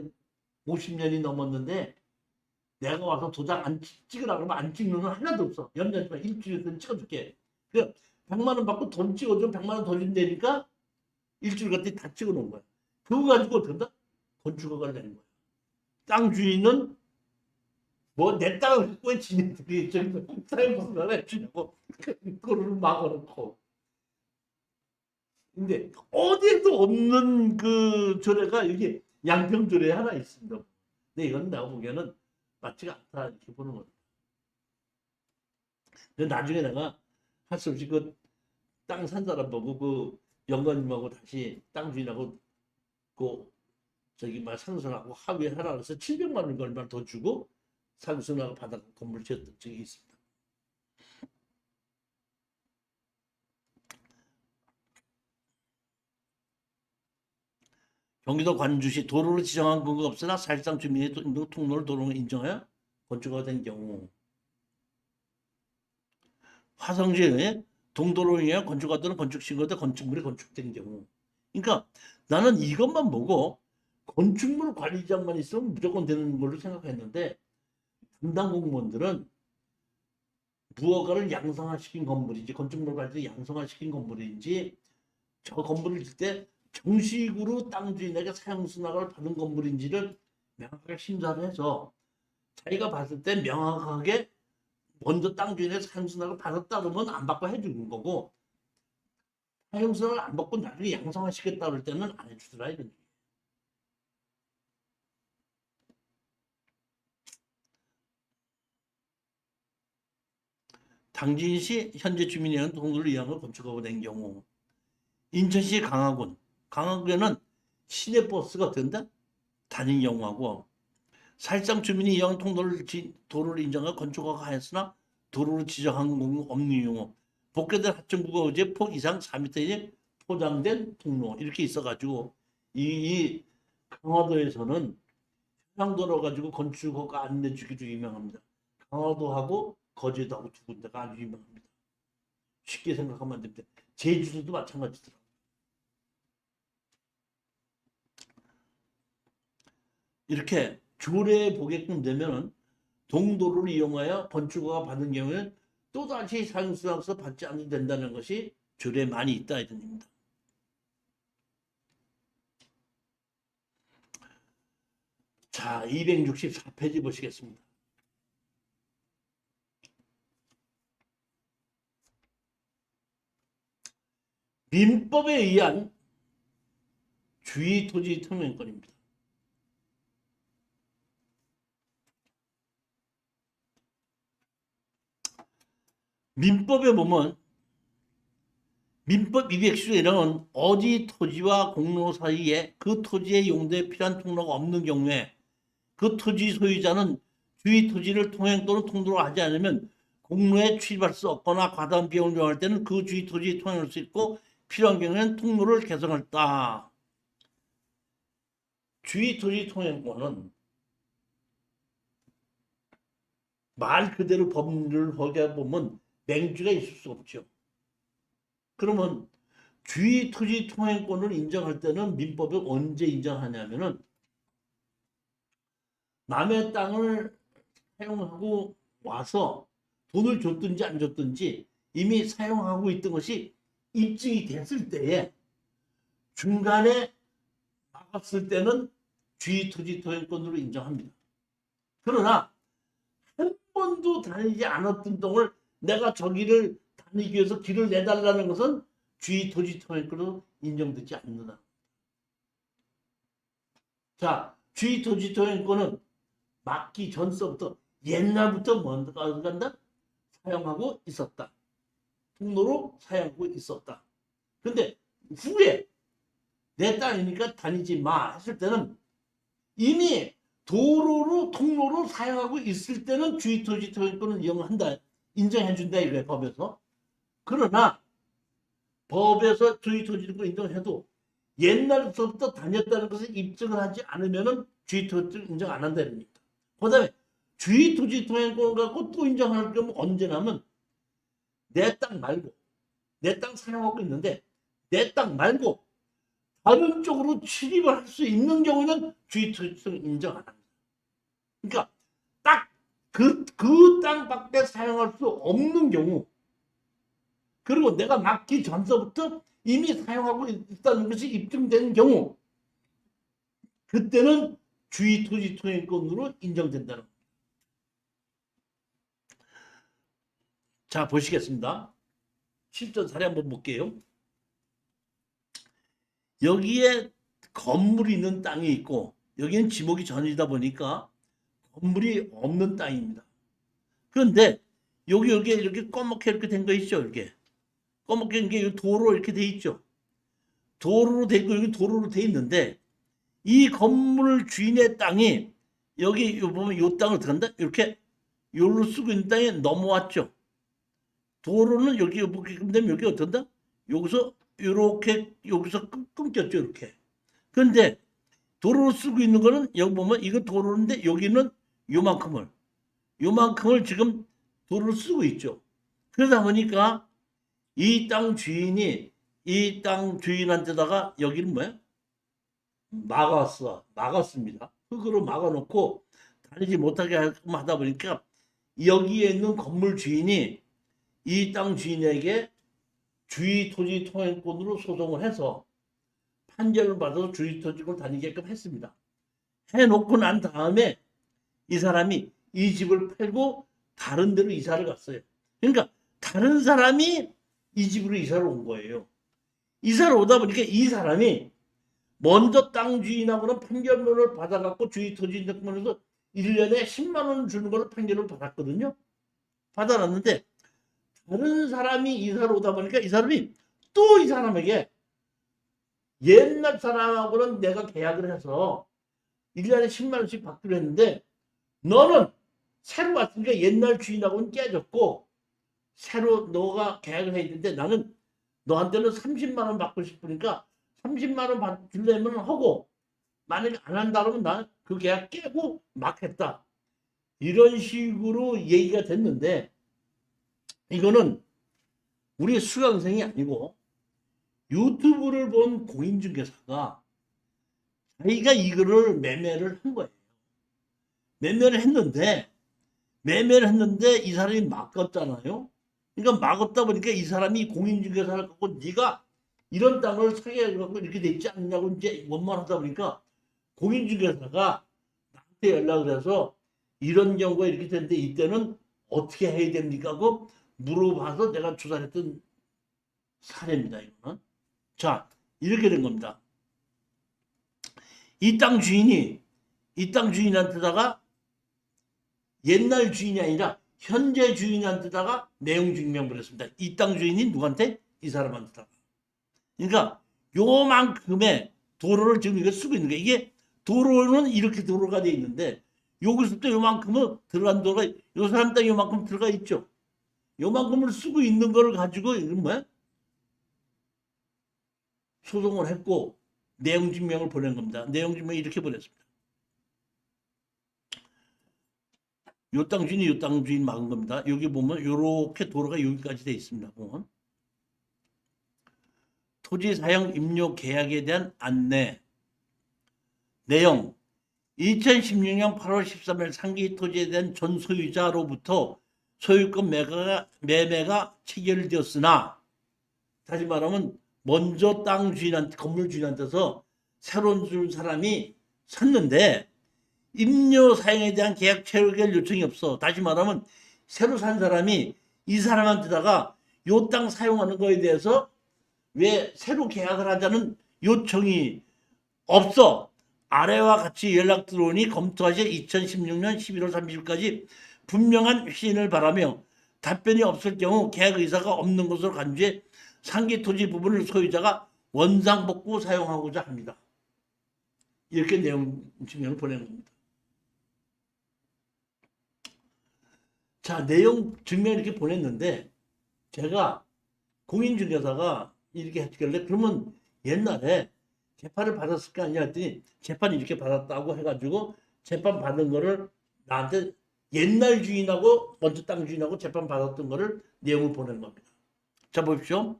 50년이 넘었는데 내가 와서 도장 안 찍으라 그러면 안 찍는 건 하나도 없어. 염려하지 마. 일주일은 찍어줄게. 그 100만 원 받고 돈 찍어줘. 100만 원 더 준다니까 일주일 갔더니 다 찍어놓은 거야. 그거 가지고 어떡한다? 건축허가를 내는 거야. 땅 주인은 뭐 내 땅을 갖고 왜 지네들이 저기 사용승낙을 해주냐고 그거를 막아놓고. 근데 어디에도 없는 그 조례가 여기 양평 조례에 하나 있습니다. 근데 이건 내가 보기에는 맞지가 않다 이렇게 보는 겁니다. 근데 나중에 내가 할 수 없이 그 땅 산 사람 보고 그 영감님하고 다시 땅 주인하고 그 저기 막 상승하고 합의하라 그래서 700만 원 얼마 더 주고 상승하고 받아 건물 지었던 적이 있습니다. 경기도 관주시 도로를 지정한 근거가 없으나 사실상 주민의 통로를 도로로 인정하여 건축가 된 경우, 화성시에 동도로 인해 건축가 또는 건축신고대 건축물이 건축된 경우. 그러니까 나는 이것만 보고 건축물 관리장만 있으면 무조건 되는 걸로 생각했는데, 담당 공무원들은 무허가를 양성화시킨 건물인지 건축물 관리를 양성화시킨 건물인지, 저 건물을 짓을 때 정식으로 땅 주인에게 사용수납을 받은 건물인지를 명확하게 심사를 해서 자기가 봤을 때 명확하게 먼저 땅 주인에게 사용수납을 받았다 그러면 안 받고 해주는 거고, 사용수납을 안 받고 나중에 양성화시켰다 그럴 때는 안 해주더라 이런. 당진시 현재 주민이라는 동물을 이용하여 건축하고 된 경우, 인천시 강화군에는 시내버스가 된다 다닌 경우하고, 사실상 주민이 이용 도로를 인정하여 건축허가 하였으나 도로를 지정한 경우 없는 경우, 복개된 하천구가 의제 폭 이상 4m 이내 포장된 통로 이렇게 있어가지고, 이 강화도에서는 해상도로 가지고 건축허가 안 내주기도 유명합니다. 강화도하고 거제도하고 두 군데가 아주 유명합니다. 쉽게 생각하면 안 됩니다. 제주도도 마찬가지더라고요. 이렇게 조례에 보게끔 되면 동도로를 이용하여 건축허가 받은 경우에는 또다시 사용수당서 받지 않아도 된다는 것이 조례에 많이 있다 이런 얘기입니다. 자, 264페이지 보시겠습니다. 민법에 의한 주의 토지 특명권입니다. 민법에 보면 민법 210조에는 어디 토지와 공로 사이에 그 토지의 용도에 필요한 통로가 없는 경우에 그 토지 소유자는 주의 토지를 통행 또는 통로로 하지 않으면 공로에 출입할 수 없거나 과다한 비용을 요할 때는 그 주의 토지에 통행할 수 있고 필요한 경우에는 통로를 개성했다. 주의 토지 통행권은 말 그대로 법률을 보게 보면 맹주가 있을 수 없죠. 그러면 주의 토지 통행권을 인정할 때는 민법에 언제 인정하냐면은 남의 땅을 사용하고 와서 돈을 줬든지 안 줬든지 이미 사용하고 있던 것이 입증이 됐을 때에, 중간에 막았을 때는 주의 토지 통행권으로 인정합니다. 그러나 한 번도 다니지 않았던 동을 내가 저기를 다니기 위해서 길을 내달라는 것은 주의 토지 통행권으로 인정되지 않는다. 자, 주의 토지 통행권은 막기 전서부터 옛날부터 뭔가 간다? 사용하고 있었다. 통로로 사용하고 있었다. 근데 후에 내 땅이니까 다니지 마 했을 때는 이미 도로로 통로로 사용하고 있을 때는 주의 토지 통행권을 이용한다. 인정해준다 이거예요, 법에서. 그러나 법에서 주의 토지를 인정해도 옛날부터 다녔다는 것을 입증을 하지 않으면 주의 토지를 인정 안 한다는 겁니다. 그 다음에 주의 토지 통행권 갖고 또 인정할 경우 언제냐면, 내 땅 말고, 내 땅 사용하고 있는데 내 땅 말고 다른 쪽으로 출입을 할 수 있는 경우는 주의 토지를 인정 안 합니다. 그러니까 딱 그 땅밖에 사용할 수 없는 경우, 그리고 내가 막기 전서부터 이미 사용하고 있다는 것이 입증된 경우, 그때는 주의 토지 통행권으로 인정된다는 겁니다. 자, 보시겠습니다. 실전 사례 한번 볼게요. 여기에 건물이 있는 땅이 있고 여기는 지목이 전이다 보니까 건물이 없는 땅입니다. 그런데 여기 이렇게 검게 이렇게 된 거 있죠. 이렇게 검게 된 게 도로 이렇게 돼 있죠. 도로로 돼 있고 여기 도로로 돼 있는데, 이 건물 주인의 땅이 여기 보면 이 땅을 들어간다. 이렇게 요로 쓰고 있는 땅에 넘어왔죠. 도로는 여기 되면 여기 어떤다? 여기서 이렇게 여기서 끊겼죠. 이렇게. 그런데 도로를 쓰고 있는 거는 여기 보면 이거 도로인데 여기는 요만큼을 지금 도로를 쓰고 있죠. 그러다 보니까 이 땅 주인이 이 땅 주인한테다가 여기는 뭐야? 막았습니다. 흙으로 막아놓고 다니지 못하게 하다 보니까 여기에 있는 건물 주인이 이 땅 주인에게 주의 토지 통행권으로 소송을 해서 판결을 받아서 주의 토지를 다니게끔 했습니다. 해놓고 난 다음에 이 사람이 이 집을 팔고 다른 데로 이사를 갔어요. 그러니까 다른 사람이 이 집으로 이사를 온 거예요. 이사를 오다 보니까 이 사람이 먼저 땅 주인하고는 판결문을 받아갖고 주의 토지 인증권에서 1년에 10만 원 주는 걸 판결을 받았거든요. 받아놨는데 다른 사람이 이사를 오다 보니까 이 사람이 또 이 사람에게 옛날 사람하고는 내가 계약을 해서 1년에 10만 원씩 받기로 했는데 너는 새로 왔으니까 옛날 주인하고는 깨졌고 새로 너가 계약을 해야 되는데 나는 너한테는 30만 원 받고 싶으니까 30만 원 주려면 하고 만약에 안 한다 그러면 난 그 계약 깨고 막 했다. 이런 식으로 얘기가 됐는데 이거는 우리 수강생이 아니고 유튜브를 본 공인중개사가 자기가 이거를 매매를 한 거예요. 매매를 했는데 이 사람이 막았잖아요. 그러니까 막았다 보니까 이 사람이 공인중개사를 갖고 네가 이런 땅을 사게 갖고 이렇게 돼 있지 않냐고 이제 원만하다 보니까 공인중개사가 나한테 연락을 해서 이런 경우가 이렇게 됐는데 이때는 어떻게 해야 됩니까? 하고 물어봐서 내가 조사했던 사례입니다. 이거는. 자, 이렇게 된 겁니다. 이 땅 주인한테다가 옛날 주인이 아니라 현재 주인한테다가 내용 증명을 했습니다. 이 땅 주인이 누구한테? 이 사람한테다가. 그러니까 요만큼의 도로를 지금 이거 쓰고 있는 거예요. 이게 도로는 이렇게 도로가 돼 있는데 여기서부터 요만큼은 들어간 도로가 요 사람 땅 요만큼 들어가 있죠. 요만큼을 쓰고 있는 거를 가지고 이건 뭐야? 소송을 했고 내용 증명을 보낸 겁니다. 내용 증명을 이렇게 보냈습니다. 요 땅 주인이 요 땅 주인 막은 겁니다. 여기 보면 요렇게 도로가 여기까지 돼 있습니다. 보면. 토지 사용 임료 계약에 대한 안내 내용 2016년 8월 13일 상기 토지에 대한 전 소유자로부터 소유권 매매가 체결되었으나 다시 말하면 먼저 땅 주인한테 건물 주인한테서 새로 준 사람이 샀는데 임료 사용에 대한 계약 체결 요청이 없어. 다시 말하면 새로 산 사람이 이 사람한테다가 요 땅 사용하는 거에 대해서 왜 새로 계약을 하자는 요청이 없어. 아래와 같이 연락 들어오니 검토하시 2016년 11월 30일까지 분명한 확인을 바라며 답변이 없을 경우 계약 의사가 없는 것으로 간주해 상기 토지 부분을 소유자가 원상복구 사용하고자 합니다. 이렇게 내용 증명을 보내는 겁니다. 자, 내용 증명 이렇게 보냈는데 제가 공인중개사가 이렇게 했길래 그러면 옛날에 재판을 받았을 거 아니냐 했더니 재판 이렇게 받았다고 해가지고 재판 받은 거를 나한테 옛날 주인하고 먼저 땅 주인하고 재판 받았던 거를 내용을 보낸 겁니다. 자, 보십시오.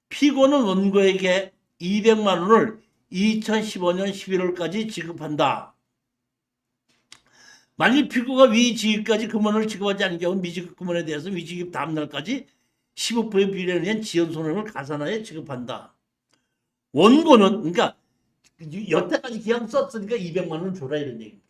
피고는 원고에게 200만 원을 2015년 11월까지 지급한다. 만일 피고가 위지급까지 금원을 지급하지 않은 경우 미지급 금원에 대해서 위지급 다음날까지 15%의 비례에 의한 지연손해를 가산하여 지급한다. 원고는 그러니까 여태까지 기한 썼으니까 200만 원 줘라 이런 얘기입니다.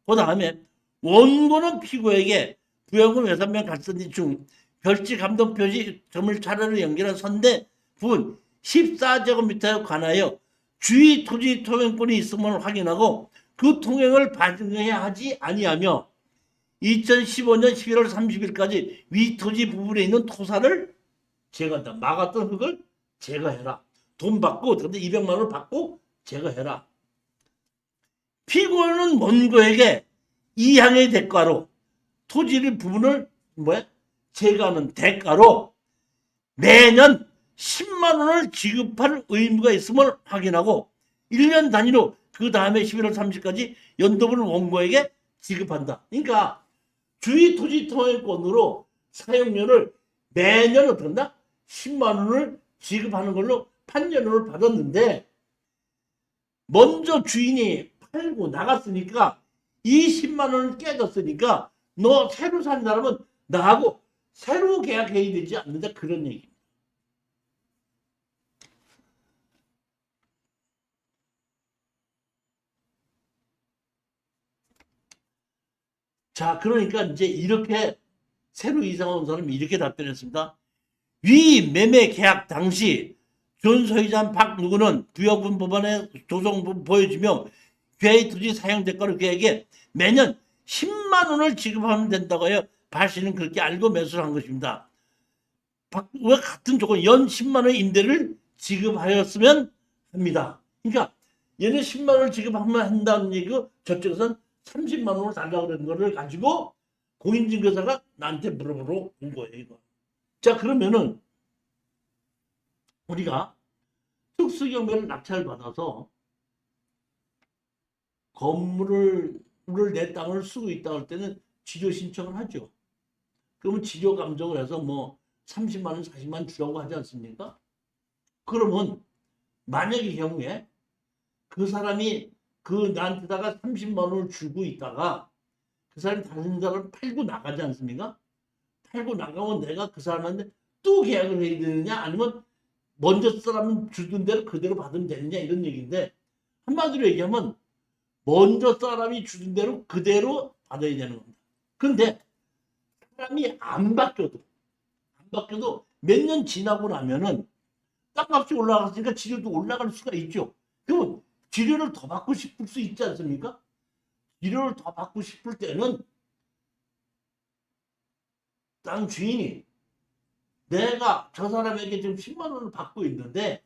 그 다음에 원고는 피고에게 부여금 외산명 갈선지 중 별지 감독 표시 점을 차례로 연결한 선대 부분 14제곱미터에 관하여 주의 토지 통행권이 있음을 확인하고 그 통행을 발행해야 하지 아니하며 2015년 11월 30일까지 위 토지 부분에 있는 토사를 제거한다. 막았던 흙을 제거해라. 돈 받고 근데 200만 원을 받고 제거해라. 피고는 원고에게 이 항의 대가로 토지의 부분을 제거하는 대가로 매년 10만 원을 지급할 의무가 있음을 확인하고 1년 단위로 그 다음에 11월 30일까지 연도분을 원고에게 지급한다. 그러니까 주의토지통행권으로 사용료를 매년 어떻게 한다? 10만 원을 지급하는 걸로 판결을 받았는데 먼저 주인이 팔고 나갔으니까 이 10만 원을 깨졌으니까 너 새로 산 사람은 나하고 새로 계약해야 되지 않는다. 그런 얘기입니다. 자, 그러니까 이제 이렇게 새로 이사 온 사람이 이렇게 답변했습니다. 위 매매 계약 당시 존 소유자 박 누구는 부여분 법안의 조성부 보여주며 괴의 토지 사용 대가로 그에게 매년 10만 원을 지급하면 된다고 해요. 박 씨는 그렇게 알고 매수를 한 것입니다. 왜 같은 조건 연 10만 원의 임대를 지급하였으면 합니다. 그러니까 얘는 10만 원을 지급하면 한다는 얘기고 저쪽에서는 30만 원을 달라고 그러는 거를 가지고 공인중개사가 나한테 물어보러 온 거예요. 이거. 자, 그러면은 우리가 특수경매를 낙찰 받아서 건물을 내 땅을 쓰고 있다 할 때는 지료 신청을 하죠. 그러면 지료 감정을 해서 뭐 30만 원, 40만 원 주라고 하지 않습니까? 그러면 만약의 경우에 그 사람이 그 나한테다가 30만 원을 주고 있다가 그 사람이 다른 사람을 팔고 나가지 않습니까? 팔고 나가면 내가 그 사람한테 또 계약을 해야 되느냐 아니면 먼저 사람은 주던 대로 그대로 받으면 되느냐 이런 얘기인데 한마디로 얘기하면 먼저 사람이 주던 대로 그대로 받아야 되는 겁니다. 그런데 사람이 안 바뀌어도 몇 년 지나고 나면은 땅값이 올라갔으니까 지료도 올라갈 수가 있죠. 그러면 지료를 더 받고 싶을 수 있지 않습니까? 지료를 더 받고 싶을 때는 땅 주인이 내가 저 사람에게 지금 10만 원을 받고 있는데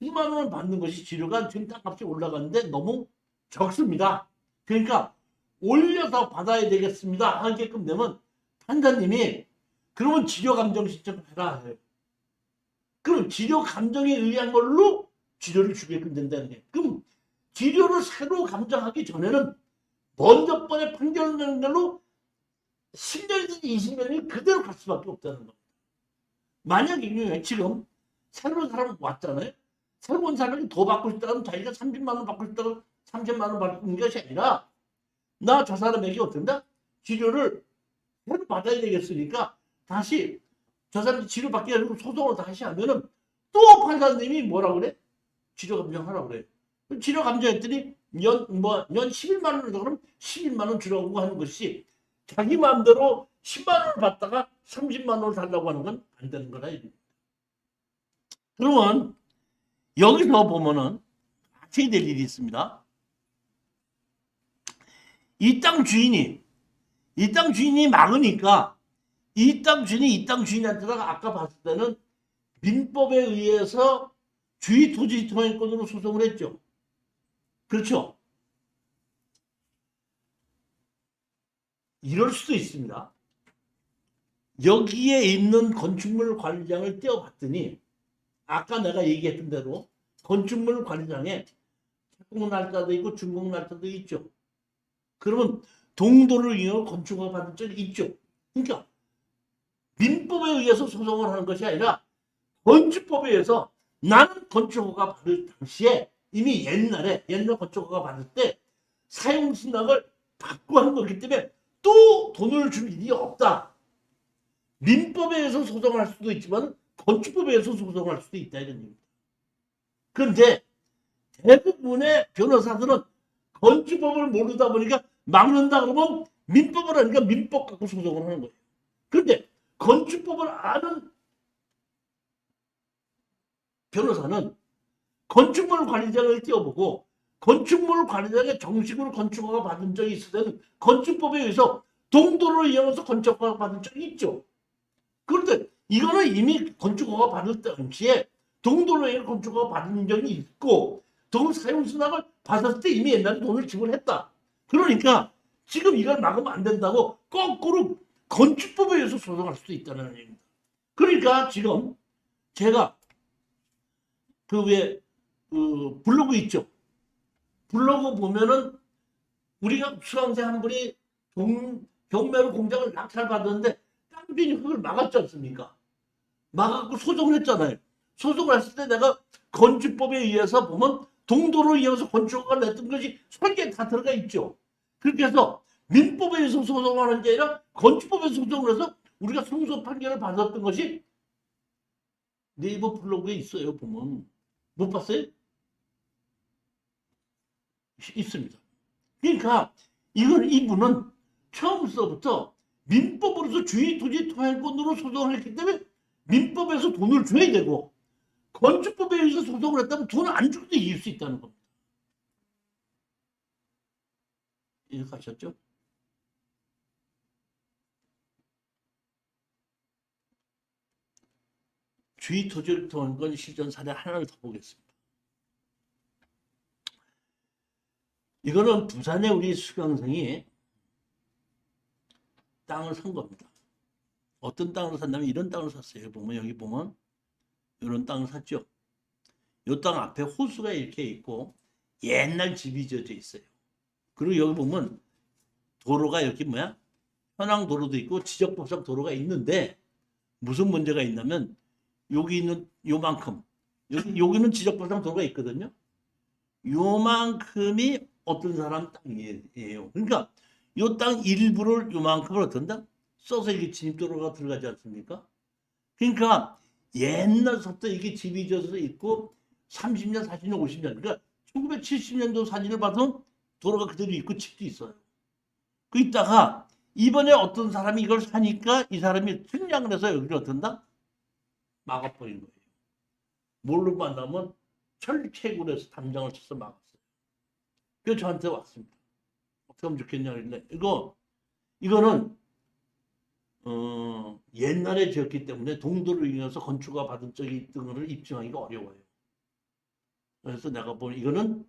10만 원을 받는 것이 지료가 지금 땅값이 올라갔는데 너무 적습니다. 그러니까 올려서 받아야 되겠습니다 하게끔 되면 판사님이 그러면 지료 감정 신청을 해라 해요. 그럼 지료 감정에 의한 걸로 지료를 주게끔 된다는 거예요. 그럼 지료를 새로 감정하기 전에는 먼저 번에 판결 내는 걸로 10년이든 20년이 그대로 갈 수밖에 없다는 겁니다. 만약에 지금 새로운 사람 왔잖아요. 새로운 사람이 더 받고 싶다면 자기가 30만 원 받고 싶다고 30만 원 받는 것이 아니라 나 저 사람에게 어떤다? 지료를 새로 받아야 되겠으니까 다시 저 사람이 지료 받기 위해서 소송을 다시 하면은 또 판사님이 뭐라 그래? 지료 감정하라고 그래. 지료 감정했더니 연 11만 원을 더 그럼 11만 원 주라고 하는 것이 자기 마음대로 10만 원을 받다가 30만 원을 달라고 하는 건 안 되는 거다. 그러면 여기서 보면은 아셔야 될 일이 있습니다. 이 땅 주인이 막으니까 이 땅 주인한테다가 아까 봤을 때는 민법에 의해서 주의토지통행권으로 소송을 했죠. 그렇죠? 이럴 수도 있습니다. 여기에 있는 건축물 관리장을 떼어봤더니 아까 내가 얘기했던 대로 건축물 관리장에 착공 날짜도 있고 준공 날짜도 있죠. 그러면 동도를 이용해 건축허가 받은 적이 있죠. 그러니까 민법에 의해서 소송을 하는 것이 아니라 건축법에 의해서 나는 건축허가 받을 당시에 이미 옛날 건축허가 받을 때 사용승낙을 받고 한 거기 때문에 또 돈을 줄 일이 없다. 민법에 의해서 소송할 수도 있지만 건축법에 의해서 소송할 수도 있다 이런 얘기입니다. 그런데 대부분의 변호사들은 건축법을 모르다 보니까 막는다 그러면 민법을 하니까 민법 갖고 소송을 하는 거예요. 그런데 건축법을 아는 변호사는 건축물 관리장을 띄워보고 건축물 관리장의 정식으로 건축허가 받은 적이 있을 때는 건축법에 의해서 동도를 이용해서 건축허가 받은 적이 있죠. 그런데 이거는 이미 건축허가 받을 당시에 동도로 인해 건축허가 받은 적이 있고 동 사용승낙을 받았을 때 이미 옛날에 돈을 지불했다. 그러니까 지금 이걸 막으면 안 된다고 거꾸로 건축법에 의해서 소송할 수도 있다는 얘기입니다. 그러니까 지금 제가 그 블로그 있죠. 블로그 보면은 우리가 수강생 한 분이 경매로 공장을 낙찰받았는데 땅 주인이 그걸 막았지 않습니까? 막았고 소송을 했잖아요. 소송을 했을 때 내가 건축법에 의해서 보면 동도를 이어서 건축허가 냈던 것이 설계에 다 들어가 있죠. 그렇게 해서 민법에 의해서 소송하는 게 아니라 건축법에 소송을 해서 우리가 승소 판결을 받았던 것이 네이버 블로그에 있어요. 보면 못 봤어요? 있습니다. 그러니까 이분은 처음서부터 민법으로서 주의 토지 토양권으로 소송을 했기 때문에 민법에서 돈을 줘야 되고 건축법에 의해서 소송을 했다면 돈을 안 주고도 이길 수 있다는 겁니다. 이해가셨죠? 주의 토지 토양권 실전 사례 하나를 더 보겠습니다. 이거는 부산의 우리 수강생이 땅을 산 겁니다. 어떤 땅을 샀냐면 이런 땅을 샀어요. 보면 여기 보면 이런 땅을 샀죠. 이 땅 앞에 호수가 이렇게 있고 옛날 집이 지어져 있어요. 그리고 여기 보면 도로가 여기 뭐야? 현황 도로도 있고 지적법상 도로가 있는데 무슨 문제가 있냐면 여기 있는 요만큼 여기는 지적법상 도로가 있거든요. 요만큼이 어떤 사람 땅이에요. 그러니까 요 땅 일부를 요만큼을 어떤다? 써서 이게 진입도로가 들어가지 않습니까? 그러니까 옛날부터 이게 집이 져서 있고 30년, 40년, 50년 그러니까 1970년도 사진을 봐도 도로가 그대로 있고 집도 있어요. 그 있다가 이번에 어떤 사람이 이걸 사니까 이 사람이 측량을 해서 여기를 어떤다? 막아버린 거예요. 뭘로 만나면 철채굴에서 담장을 쳐서 막았어요. 그래서 저한테 왔습니다. 어떻게 하면 좋겠냐 그랬는데 이거는 옛날에 지었기 때문에 동도를 이용해서 건축가 받은 적이 있던 것을 입증하기가 어려워요. 그래서 내가 보니 이거는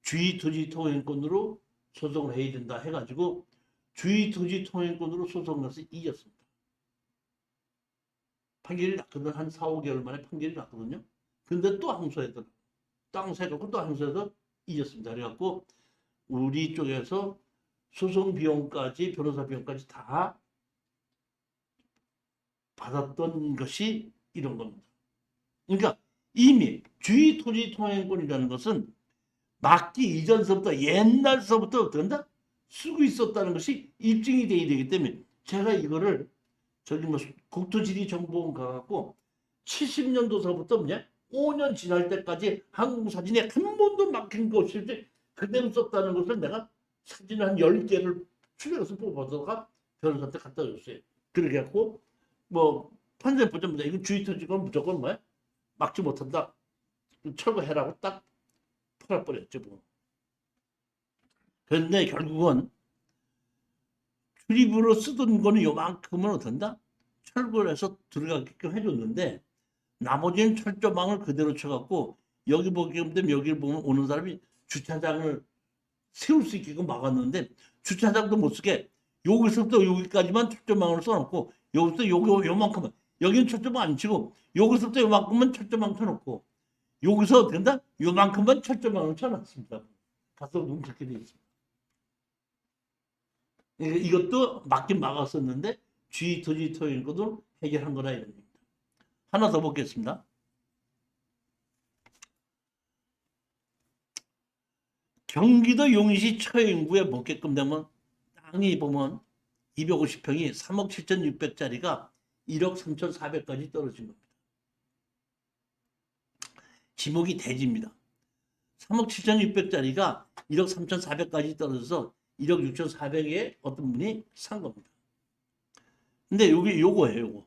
주의 토지 통행권으로 소송을 해야 된다 해가지고 주의 토지 통행권으로 소송을 해서 이겼습니다. 판결이 났거든. 한 4, 5개월 만에 판결이 났거든요. 근데 또 항소했더라. 땅 세갖고 또 항소해서 이겼습니다. 그래갖고 우리 쪽에서 소송 비용까지 변호사 비용까지 다 받았던 것이 이런 겁니다. 그러니까 이미 주의 토지 통행권이라는 것은 막기 이전서부터 옛날서부터 어떤다? 쓰고 있었다는 것이 입증이 돼야 되기 때문에 제가 이거를 저기 뭐 국토지리정보원 가갖고 70년도서부터 뭐냐 5년 지날 때까지 한국사진에 한 번도 막힌 거 없을 때 그대로 썼다는 것을 내가 사진 한 10개를 추려서 뽑아다가 변호사한테 갖다 줬어요. 그렇게 갖고 뭐 판사님 보자마자 이건 주의 토지권 무조건 뭐야 막지 못한다 철거해라고 딱 팔아버렸죠 뭐. 그런데 결국은 출입으로 쓰던 거는 요만큼은 어떤다 철거를 해서 들어가게끔 해줬는데 나머지는 철조망을 그대로 쳐갖고 여기 보게 되면 여기를 보면 오는 사람이 주차장을 세울 수 있게끔 막았는데 주차장도 못 쓰게 여기서부터 여기까지만 철조망을 써놓고 여기서 요만큼만 여기는 철조망 안 치고 여기서부터 요만큼만 철조망 쳐놓고 여기서 된다 요만큼만 철조망을 쳐놨습니다. 가서 눈 그렇게 돼 있습니다. 이것도 막긴 막았었는데 주의 토지 토행권으로 해결한 거라 이런 겁니다. 하나 더 보겠습니다. 경기도 용인시 처인구에 먹게끔 되면 땅이 보면 250평이 3억 7,600짜리가 1억 3,400까지 떨어진 겁니다. 지목이 대지입니다. 3억 7,600짜리가 1억 3,400까지 떨어져서 1억 6,400에 어떤 분이 산 겁니다. 근데 요거예요.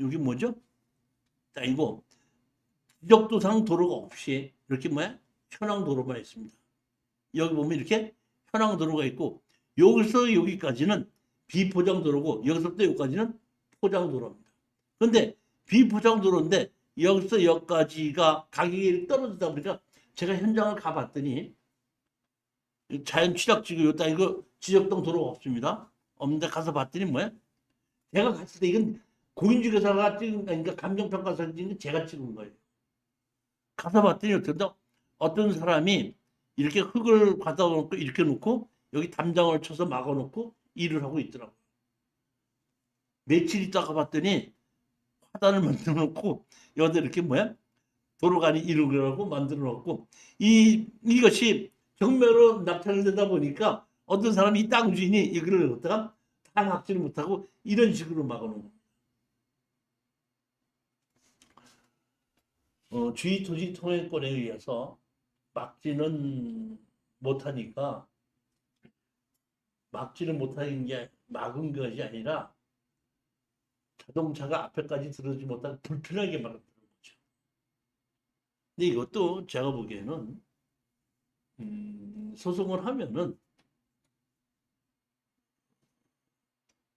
여기 뭐죠? 자, 이거 지적도상 도로가 없이 이렇게 뭐야? 현황 도로만 있습니다. 여기 보면 이렇게 현황 도로가 있고 여기서 여기까지는 비포장 도로고 여기서부터 여기까지는 포장 도로입니다. 그런데 비포장 도로인데 여기서 여기까지가 가격이 떨어지다 보니까 제가 현장을 가봤더니 자연 취락지구 요따 이거 지적동 도로가 없습니다. 없는데 가서 봤더니 뭐야? 제가 갔을 때 이건 공인중개사가 찍은 거니까 감정평가사가 찍은 게 제가 찍은 거예요. 가서 봤더니 어떤 사람이 이렇게 흙을 갖다 놓고 이렇게 놓고 여기 담장을 쳐서 막아 놓고 일을 하고 있더라고요. 며칠 있다가 봤더니 화단을 만들어 놓고 여기다 이렇게 뭐야? 도로가니 이루려고 만들어 놓고 이것이 경매로 낙찰을 되다 보니까 어떤 사람이 이 땅 주인이 이거를 갖다가 다 막지를 못하고 이런 식으로 막아 놓은 거예요. 주의 토지 통행권에 의해서 막지는 못하니까 막지는 못하는 게 막은 것이 아니라 자동차가 앞에까지 들어오지 못하고 불편하게 막았다는 거죠. 근데 이것도 제가 보기에는 소송을 하면은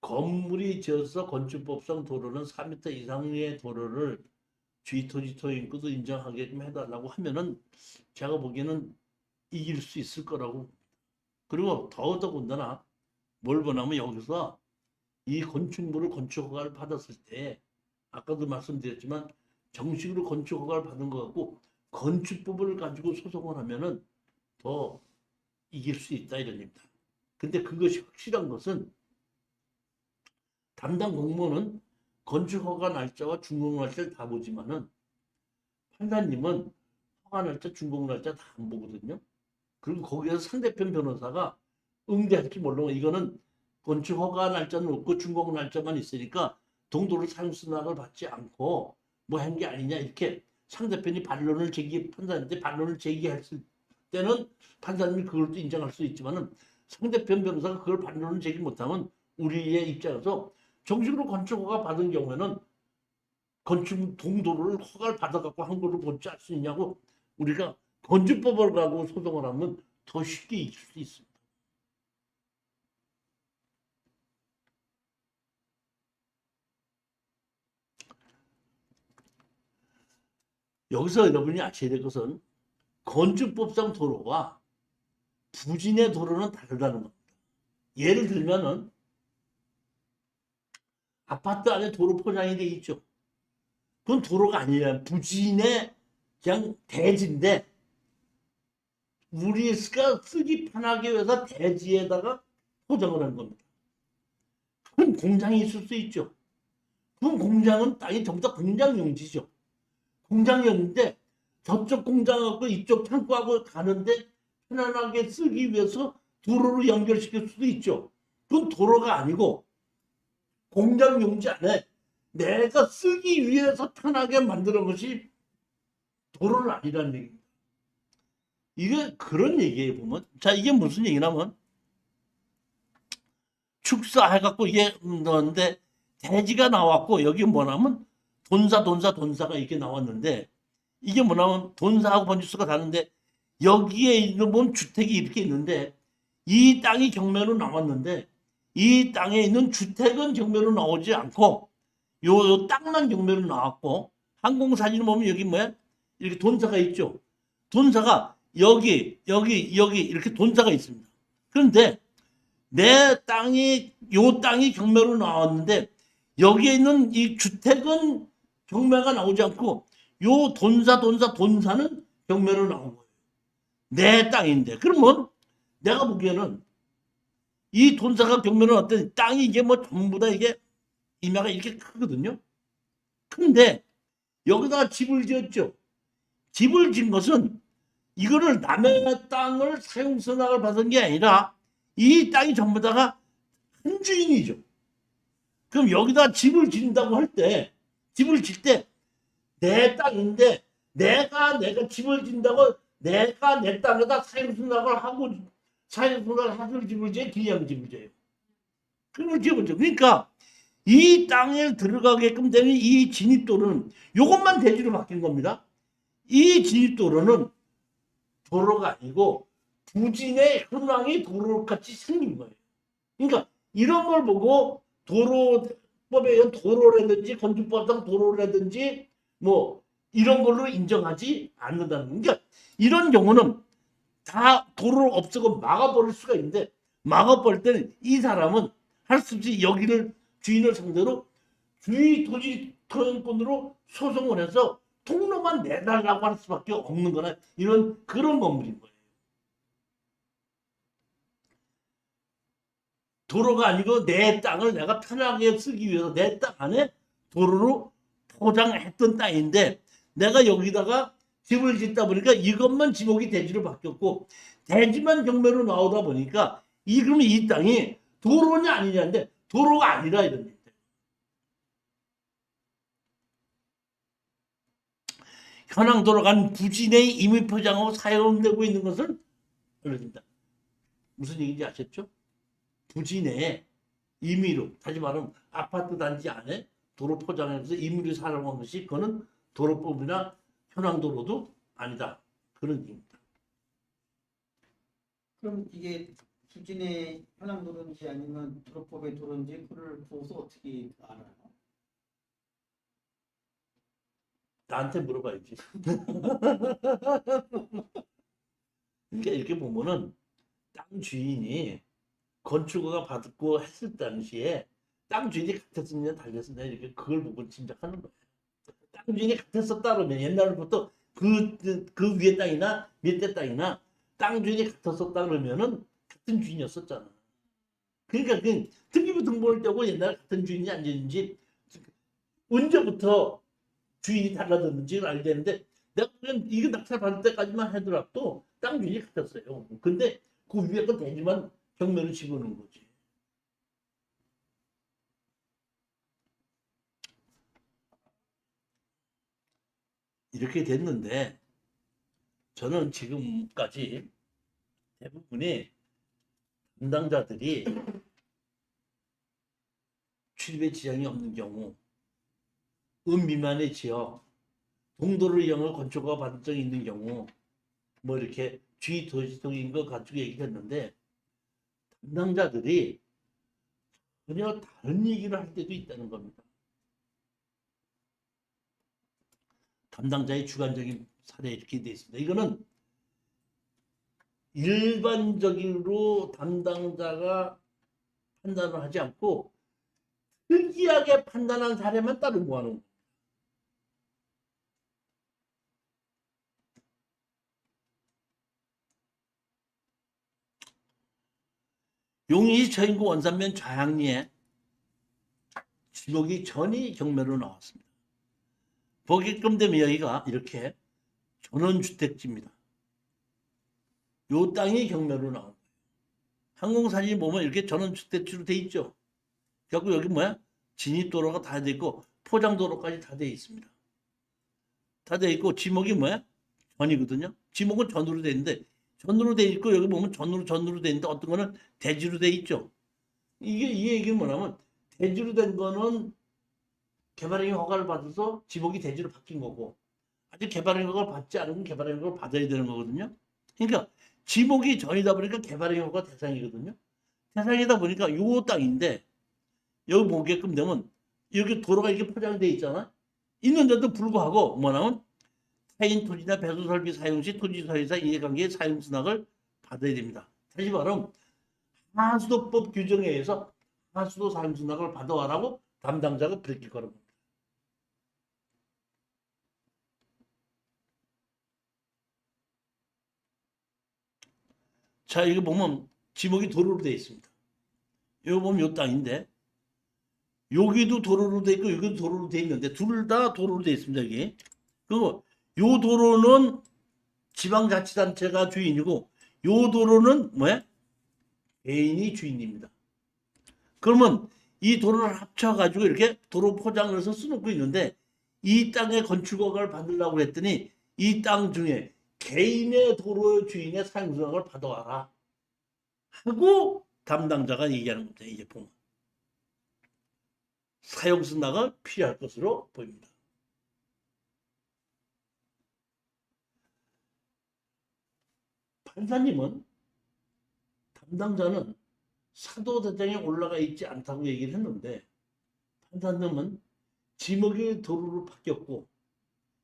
건물이 지어서 건축법상 도로는 4m 이상의 도로를 주의토지 토지인권도 인정하게끔 해달라고 하면은 제가 보기에는 이길 수 있을 거라고. 그리고 더더군다나 뭘 보냐면 여기서 이 건축물을 건축 허가를 받았을 때 아까도 말씀드렸지만 정식으로 건축 허가를 받은 거 같고 건축법을 가지고 소송을 하면은 더 이길 수 있다 이럽니다. 근데 그것이 확실한 것은 담당 공무원은 건축 허가 날짜와 준공 날짜를 다 보지만은 판사님은 허가 날짜, 준공 날짜 다 안 보거든요. 그리고 거기에서 상대편 변호사가 응대할지 모르고 이거는 건축 허가 날짜는 없고 준공 날짜만 있으니까 동도를 사용 승낙을 받지 않고 뭐 한 게 아니냐 이렇게 상대편이 반론을 판사한테 반론을 제기했을 때는 판사님이 그걸 또 인정할 수 있지만은 상대편 변호사가 그걸 반론을 제기 못하면 우리의 입장에서 정식으로 건축 허가 받은 경우에는 건축 동도를 허가를 받아갖고 한 걸로 보지 않을 수 있냐고 우리가 건축법을 가지고 소송을 하면 더 쉽게 이길 수 있습니다. 여기서 여러분이 아셔야 될 것은 건축법상 도로와 부진의 도로는 다르다는 겁니다. 예를 들면은 아파트 안에 도로 포장이 돼 있죠. 그건 도로가 아니라 부진의 그냥 대지인데 우리가 쓰기 편하게 해서 대지에다가 포장을 한 겁니다. 그럼 공장이 있을 수 있죠. 그럼 공장은 땅이 전부 다 공장용지죠. 공장용인데 저쪽 공장하고 이쪽 창고하고 가는데 편안하게 쓰기 위해서 도로로 연결시킬 수도 있죠. 그건 도로가 아니고 공장용지 안에 내가 쓰기 위해서 편하게 만드는 것이 도로는 아니라는 얘기입니다. 이게 그런 얘기에 보면 자 이게 무슨 얘기냐면 축사해갖고 이게 넣었는데 대지가 나왔고 여기 뭐냐면 돈사가 이렇게 나왔는데 이게 뭐냐면 돈사하고 번지수가 다른데 여기에 있는 본 주택이 이렇게 있는데 이 땅이 경매로 나왔는데 이 땅에 있는 주택은 경매로 나오지 않고 요 땅만 경매로 나왔고 항공사진을 보면 여기 뭐야 이렇게 돈사가 있죠. 돈사가 여기 이렇게 돈사가 있습니다. 그런데 내 땅이 요 땅이 경매로 나왔는데 여기에 있는 이 주택은 경매가 나오지 않고 요 돈사는 경매로 나온 거예요. 내 땅인데 그러면 내가 보기에는 이 돈사가 경매로 나왔더니 땅이 이게 뭐 전부 다 이게 임야가 이렇게 크거든요. 근데 여기다가 집을 지었죠. 집을 지은 것은 이거를 남의 땅을 사용 승낙을 받은 게 아니라 이 땅이 전부 다가 한 주인이죠. 그럼 여기다 집을 짓는다고 할 때 집을 질 때 내 땅인데 내가 집을 짓는다고 내가 내 땅에다 사용 승낙을 하고 사용 승낙을 하고 집을 지어 기양 집을 지어요. 그걸 지어보죠. 그러니까 이 땅에 들어가게끔 되는 이 진입도로는 이것만 대지로 바뀐 겁니다. 이 진입도로는 도로가 아니고 부진의 현황이 도로같이 생긴 거예요. 그러니까 이런 걸 보고 도로법에 의한 도로라든지 건축법상 도로라든지 뭐 이런 걸로 인정하지 않는다는 거예요. 그러니까 이런 경우는 다 도로를 없애고 막아버릴 수가 있는데 막아버릴 때는 이 사람은 할 수 없이 여기를 주인을 상대로 주의 토지 토양권으로 소송을 해서 통로만 내달라고 할 수밖에 없는 거나 이런 그런 건물인 거예요. 도로가 아니고 내 땅을 내가 편하게 쓰기 위해서 내 땅 안에 도로로 포장했던 땅인데 내가 여기다가 집을 짓다 보니까 이것만 지목이 대지로 바뀌었고 대지만 경매로 나오다 보니까 그러면 이 땅이 도로냐 아니냐인데 도로가 아니라 이런 얘기예요. 현황 도로간 부진의 임의 포장하고 사용되고 있는 것을 알려준다. 무슨 얘기인지 아셨죠? 부진의 임의로, 다시 말하면 아파트 단지 안에 도로 포장해서 임의로 사용한 것이 그거는 도로법이나 현황도로도 아니다. 그런 얘기입니다. 그럼 이게 부진의 현황 도로인지 아니면 도로법의 도로인지 그걸 보고서 어떻게 알아요? 나한테 물어봐야지. 그러니까 이렇게 보면은 땅 주인이 건축허가 받고 했을 당시에 땅 주인이 같았느냐 달렸느냐 이렇게 그걸 보고 짐작하는 거예요. 땅 주인이 같았었다 그러면 옛날부터 그 위에 땅이나 밑에 땅이나 땅 주인이 같았었다 그러면은 같은 주인이었었잖아. 그러니까 그 등기부 등본을 떼고 옛날 같은 주인이 아닌지 언제부터 주인이 달라졌는지를 알게 되는데 내가 그냥 이거 낙찰 받을 때까지만 하더라도 땅 주인이 같았어요. 근데 그 위에 거 대지만 경매를 집어넣은 거지. 이렇게 됐는데 저는 지금까지 대부분의 담당자들이 출입에 지장이 없는 경우 미만의 지역 동도를 이용해 건축허가 받은 적이 있는 경우 뭐 이렇게 주의 도시적인 거 가지고 얘기했는데 담당자들이 전혀 다른 얘기를 할 때도 있다는 겁니다. 담당자의 주관적인 사례 이렇게 되어 있습니다. 이거는 일반적으로 담당자가 판단을 하지 않고 특이하게 판단한 사례만 따른 거하는 거예요. 용인시 처인구 원산면 좌향리에 지목이 전이 경매로 나왔습니다. 보게끔 되면 여기가 이렇게 전원주택지입니다. 요 땅이 경매로 나온 거예요. 항공사진이 보면 이렇게 전원주택지로 돼 있죠. 그리고 여기 뭐야? 진입도로가 다 돼 있고 포장도로까지 다 돼 있습니다. 다 돼 있고 지목이 뭐야? 전이거든요. 지목은 전으로 돼 있는데 전으로 돼 있고 여기 보면 전으로 돼 있는데 어떤 거는 대지로 돼 있죠. 이 얘기는 뭐냐면 대지로 된 거는 개발행위 허가를 받아서 지목이 대지로 바뀐 거고 아직 개발행위 허가를 받지 않으면 개발행위 허가를 받아야 되는 거거든요. 그러니까 지목이 전이다 보니까 개발행위 허가 대상이거든요. 대상이다 보니까 요 땅인데 여기 보게끔 되면 여기 도로가 이렇게 포장되어 있잖아. 있는데도 불구하고 뭐냐면 타인 토지나 배수 설비 사용 시 토지 사유자 이해관계의 사용 승낙을 받아야 됩니다. 다시 말하면 하수도법 규정에 의해서 하수도 사용 승낙을 받아와라고 담당자가 밝힐 거라고. 자, 이거 보면 지목이 도로로 되어 있습니다. 이거 보면 요 땅인데 여기도 도로로 되어 있고 여기도 도로로 되어 있는데 둘 다 도로로 되어 있습니다. 여기. 그리고 요 도로는 지방자치단체가 주인이고 요 도로는 뭐야? 개인이 주인입니다. 그러면 이 도로를 합쳐가지고 이렇게 도로 포장을 해서 써놓고 있는데 이 땅에 건축허가를 받으려고 했더니 이 땅 중에 개인의 도로 주인의 사용승낙을 받아와라 하고 담당자가 얘기하는 겁니다. 이제 보면 사용승낙을 필요할 것으로 보입니다. 판사님은 담당자는 사도대장에 올라가 있지 않다고 얘기를 했는데 판사님은 지목이 도로로 바뀌었고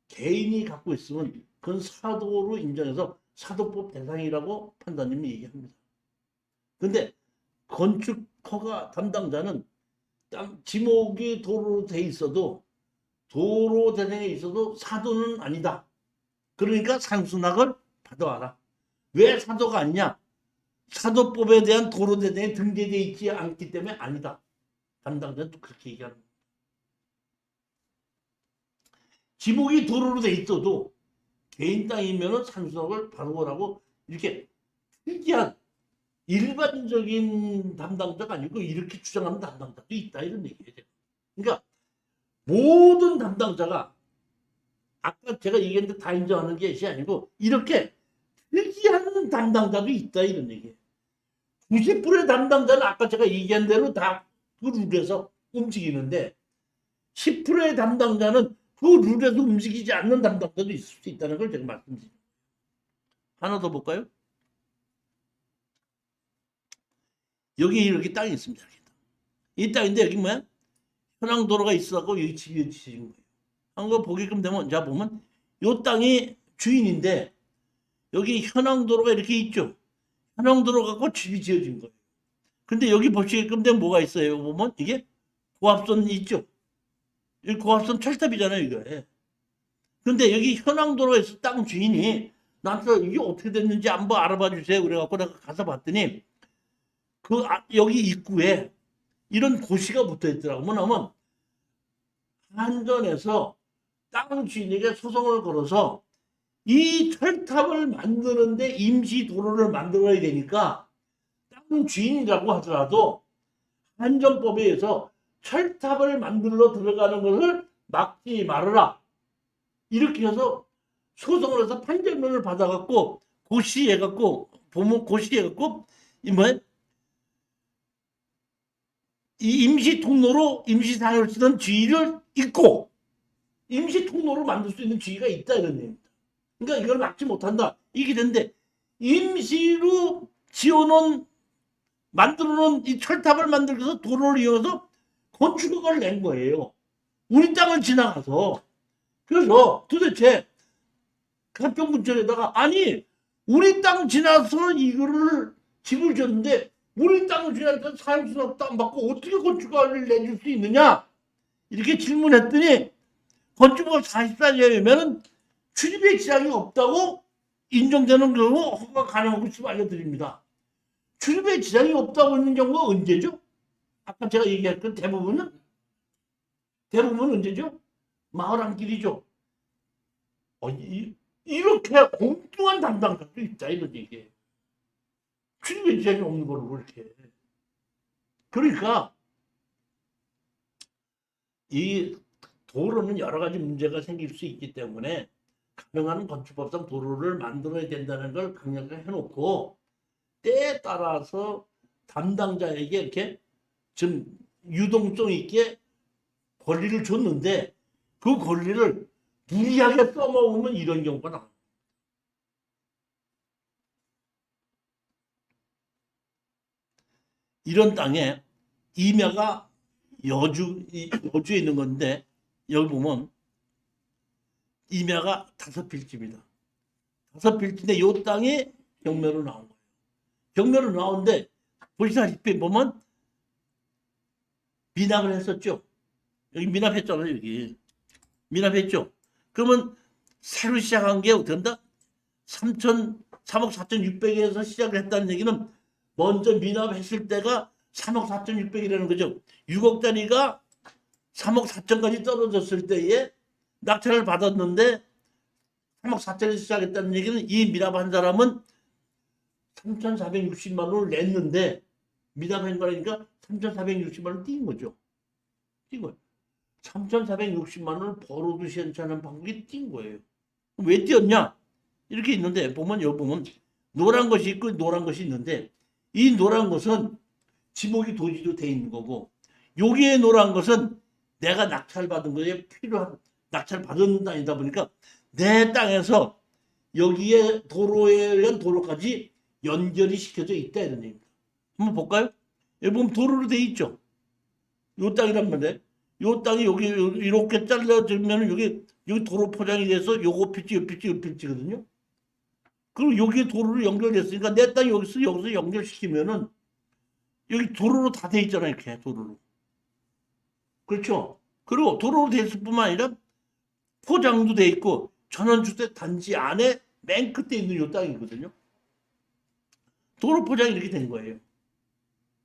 개인이 갖고 있으면 그건 사도로 인정해서 사도법 대상이라고 판사님이 얘기합니다. 근데 건축허가 담당자는 지목이 도로로 돼 있어도 도로 대상에 있어도 사도는 아니다. 그러니까 상수낙을 받아와라. 왜 사도가 아니냐? 사도법에 대한 도로대장에 등재되어 있지 않기 때문에 아니다. 담당자는 또 그렇게 얘기하는 거예요. 지목이 도로로 돼 있어도 개인 땅이면 산수석을 바로 오라고 이렇게 특이한 일반적인 담당자가 아니고 이렇게 주장하는 담당자도 있다 이런 얘기예요. 그러니까 모든 담당자가 아까 제가 얘기했는데 다 인정하는 것이 아니고 이렇게 특이한 담당자도 있다 이런 얘기예요. 90%의 담당자는 아까 제가 얘기한 대로 다 그 룰에서 움직이는데 10%의 담당자는 그 룰에서 움직이지 않는 담당자도 있을 수 있다는 걸 제가 말씀드립니다. 하나 더 볼까요? 여기 이렇게 땅이 있습니다. 이 땅인데 여기 뭐야? 현황도로가 있어갖고 여기 집이 지은 거예요. 한거 보게끔 되면 자 보면 이 땅이 주인인데 여기 현황도로가 이렇게 있죠. 현황도로 갖고 집이 지어진 거예요. 근데 여기 보시게끔 되면 뭐가 있어요? 보면 이게 고압선 있죠. 여기 고압선 철탑이잖아요, 이거. 근데 여기 현황도로에서 땅 주인이 나한테 이게 어떻게 됐는지 한번 알아봐 주세요. 그래갖고 내가 가서 봤더니 여기 입구에 이런 고시가 붙어 있더라고. 뭐냐면 한전에서 땅 주인에게 소송을 걸어서 이 철탑을 만드는데 임시 도로를 만들어야 되니까 땅 주인이라고 하더라도 한전법에 의해서 철탑을 만들러 들어가는 것을 막지 말아라. 이렇게 해서 소송을 해서 판결문을 받아갖고 고시해갖고 보면 고시해갖고 이 임시 통로로 임시 상을 쓰던 지위를 잊고 임시 통로로 만들 수 있는 지위가 있다 이런 얘기입니다. 그러니까 이걸 막지 못한다. 이게 되는데 임시로 지어놓은 만들어놓은 이 철탑을 만들어서 도로를 이용해서 건축허가를 낸 거예요. 우리 땅을 지나가서. 그래서 도대체 가평군청에다가 아니 우리 땅 지나서 이거를 집을 줬는데 우리 땅을 지나니까 사용수납도 안 받고 어떻게 건축허가를 내줄 수 있느냐 이렇게 질문했더니 건축법 44조에는 출입에 지장이 없다고 인정되는 경우 허가 가능하고 있음을 알려드립니다. 출입에 지장이 없다고 있는 경우가 언제죠? 아까 제가 얘기했던 대부분은 언제죠? 마을 안길이죠. 이렇게 엉뚱한 담당자도 있다 이런 얘기예요. 출입에 지장이 없는 걸로 그렇게. 그러니까 이 도로는 여러 가지 문제가 생길 수 있기 때문에 가능한 건축법상 도로를 만들어야 된다는 걸 강력하게 해놓고 때에 따라서 담당자에게 이렇게 좀 유동성 있게 권리를 줬는데 그 권리를 무리하게 써먹으면 이런 경우가 나옵니다. 이런 땅에 임야가 여주에 있는 건데 여기 보면 임야가 5필지입니다. 5필지인데 이 땅이 경매로 나온 거예요. 경매로 나오는데 보시다시피 보면 미납을 했었죠. 여기 미납했잖아요. 여기 미납했죠. 그러면 새로 시작한 게 어떻게 한다? 3억 4,600에서 시작을 했다는 얘기는 먼저 미납했을 때가 3억 4,600이라는 거죠. 6억짜리가 3억 4천까지 떨어졌을 때에 낙찰을 받았는데 3억 4천에서 시작했다는 얘기는 이 미납한 사람은 3,460만 원을 냈는데 미납한 거니까 3,460만 원을 띈 거죠. 띈 거예요. 3,460만 원을 벌어도 시원찮은 방법이 띈 거예요. 왜 띄었냐? 이렇게 있는데 보면 여기 보면 노란 것이 있고 노란 것이 있는데 이 노란 것은 지목이 도지로 돼 있는 거고 여기에 노란 것은 내가 낙찰받은 거에 필요한 낙찰 받은 땅이다 보니까 내 땅에서 여기에 도로에 의한 도로까지 연결이 시켜져 있다 이런 얘기입니다. 한번 볼까요? 여기 보면 도로로 돼 있죠. 요 땅이란 말이에요. 요 땅이 여기 이렇게 잘라지면 여기 도로 포장이 돼서 요거 필지, 요 필지, 요 필지거든요. 그럼 여기에 도로로 연결됐으니까 내 땅이 여기서 연결시키면은 여기 도로로 다 돼 있잖아요. 이렇게 도로로. 그렇죠. 그리고 도로로 돼 있을 뿐만 아니라 포장도 돼 있고 전원주택 단지 안에 맨 끝에 있는 요 땅이거든요. 도로 포장이 이렇게 된 거예요.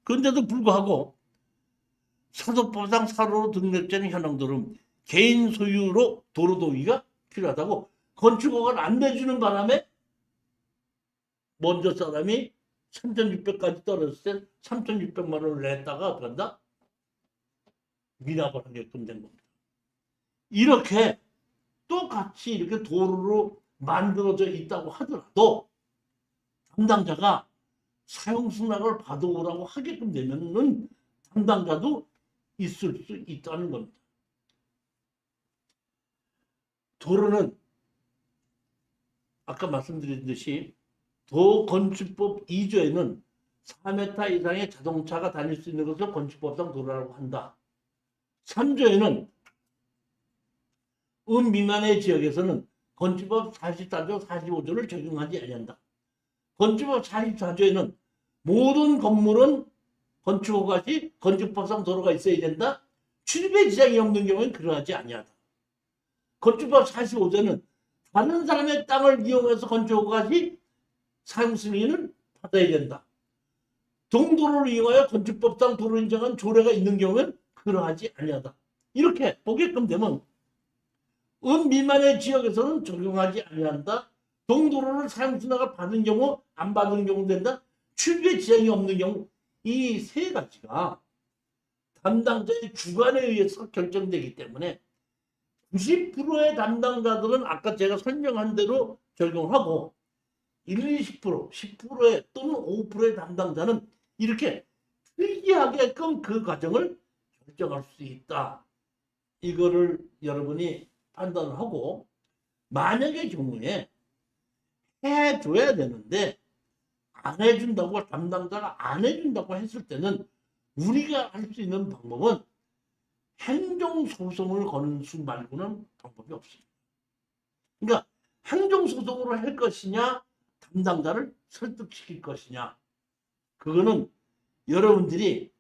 그런데도 불구하고 사도법상 사로로 등록된 현황도로는 개인 소유로 도로 동의가 필요하다고 건축허가를 안 내주는 바람에 먼저 사람이 3,600까지 떨어졌을 때 3,600만 원을 냈다가 어떻게 한다? 미납을 하게끔 된 겁니다. 이렇게 똑같이 이렇게 도로로 만들어져 있다고 하더라도 담당자가 사용 승낙을 받아오라고 하게끔 되면은 담당자도 있을 수 있다는 겁니다. 도로는 아까 말씀드린 듯이 도건축법 2조에는 4m 이상의 자동차가 다닐 수 있는 것을 건축법상 도로라고 한다. 3조에는 미만의 지역에서는 건축법 44조, 45조를 적용하지 아니한다. 건축법 44조에는 모든 건물은 건축허가 시 건축법상 도로가 있어야 된다. 출입에 지장이 없는 경우는 그러하지 아니하다. 건축법 45조는 다른 사람의 땅을 이용해서 건축허가 시 사용 승인을 받아야 된다. 동도로를 이용하여 건축법상 도로 인정한 조례가 있는 경우는 그러하지 아니하다. 이렇게 보게끔 되면 미만의 지역에서는 적용하지 아니한다. 동도로를 사용 승낙을 받은 경우, 안 받은 경우 된다. 출입에 지장이 없는 경우, 이 세 가지가 담당자의 주관에 의해서 결정되기 때문에 90%의 담당자들은 아까 제가 설명한 대로 적용하고 20%, 10%의 또는 5%의 담당자는 이렇게 특이하게끔 그 과정을 결정할 수 있다. 이거를 여러분이 판단을 하고 만약의 경우에 해줘야 되는데 안 해준다고 담당자가 안 해준다고 했을 때는 우리가 할 수 있는 방법은 행정소송을 거는 수 말고는 방법이 없습니다. 그러니까 행정소송으로 할 것이냐 담당자를 설득시킬 것이냐 그거는 여러분들이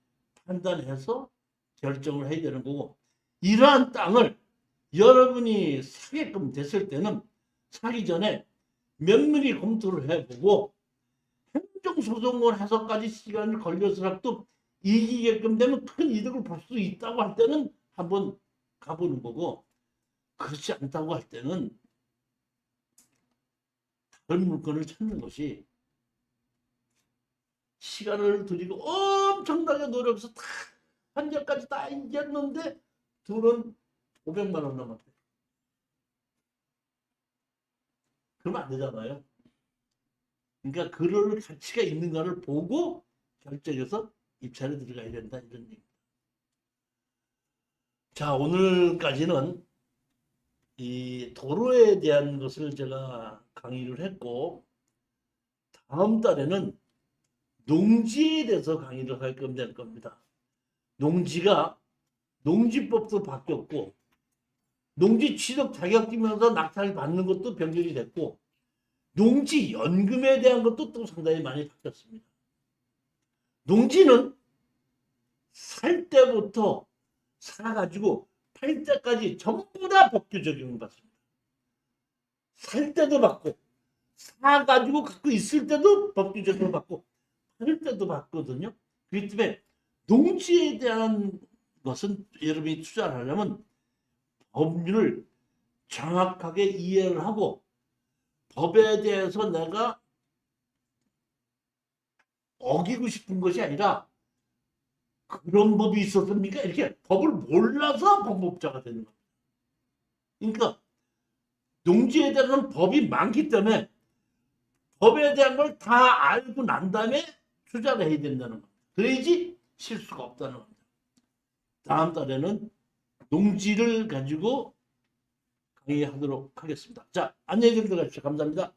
판단해서 결정을 해야 되는 거고 이러한 땅을 여러분이 사게끔 됐을 때는 사기 전에 면밀히 검토를 해보고 행정소송을 해서까지 시간이 걸려서라도 이기게끔 되면 큰 이득을 볼 수 있다고 할 때는 한번 가보는 거고 그렇지 않다고 할 때는 다른 물건을 찾는 것이 시간을 들이고 엄청나게 노력해서 다 한계까지 다 이겼는데 돈은 500만 원 남았대. 그러면 안 되잖아요. 그러니까 그럴 가치가 있는가를 보고 결정해서 입찰에 들어가야 된다 이런 얘기입니다. 자, 오늘까지는 이 도로에 대한 것을 제가 강의를 했고 다음 달에는 농지에 대해서 강의를 하게끔 될 겁니다. 농지가 농지법도 바뀌었고 농지 취득 자격증면서 낙찰 받는 것도 변경이 됐고 농지연금에 대한 것도 또 상당히 많이 바뀌었습니다. 농지는 살 때부터 사가지고 팔 때까지 전부 다 법규 적용을 받습니다. 살 때도 받고 사가지고 갖고 있을 때도 법규 적용을 받고 팔 때도 받거든요. 그렇기 때문에 농지에 대한 것은 여러분이 투자를 하려면 법률을 정확하게 이해를 하고 법에 대해서 내가 어기고 싶은 것이 아니라 그런 법이 있었습니까? 이렇게 법을 몰라서 법업자가 되는 겁니다. 그러니까 농지에 대한 법이 많기 때문에 법에 대한 걸 다 알고 난 다음에 투자를 해야 된다는 겁니다. 그래야지 실수가 없다는 겁니다. 다음 달에는 농지를 가지고 강의하도록 하겠습니다. 자, 안녕히 들어가십시오. 감사합니다.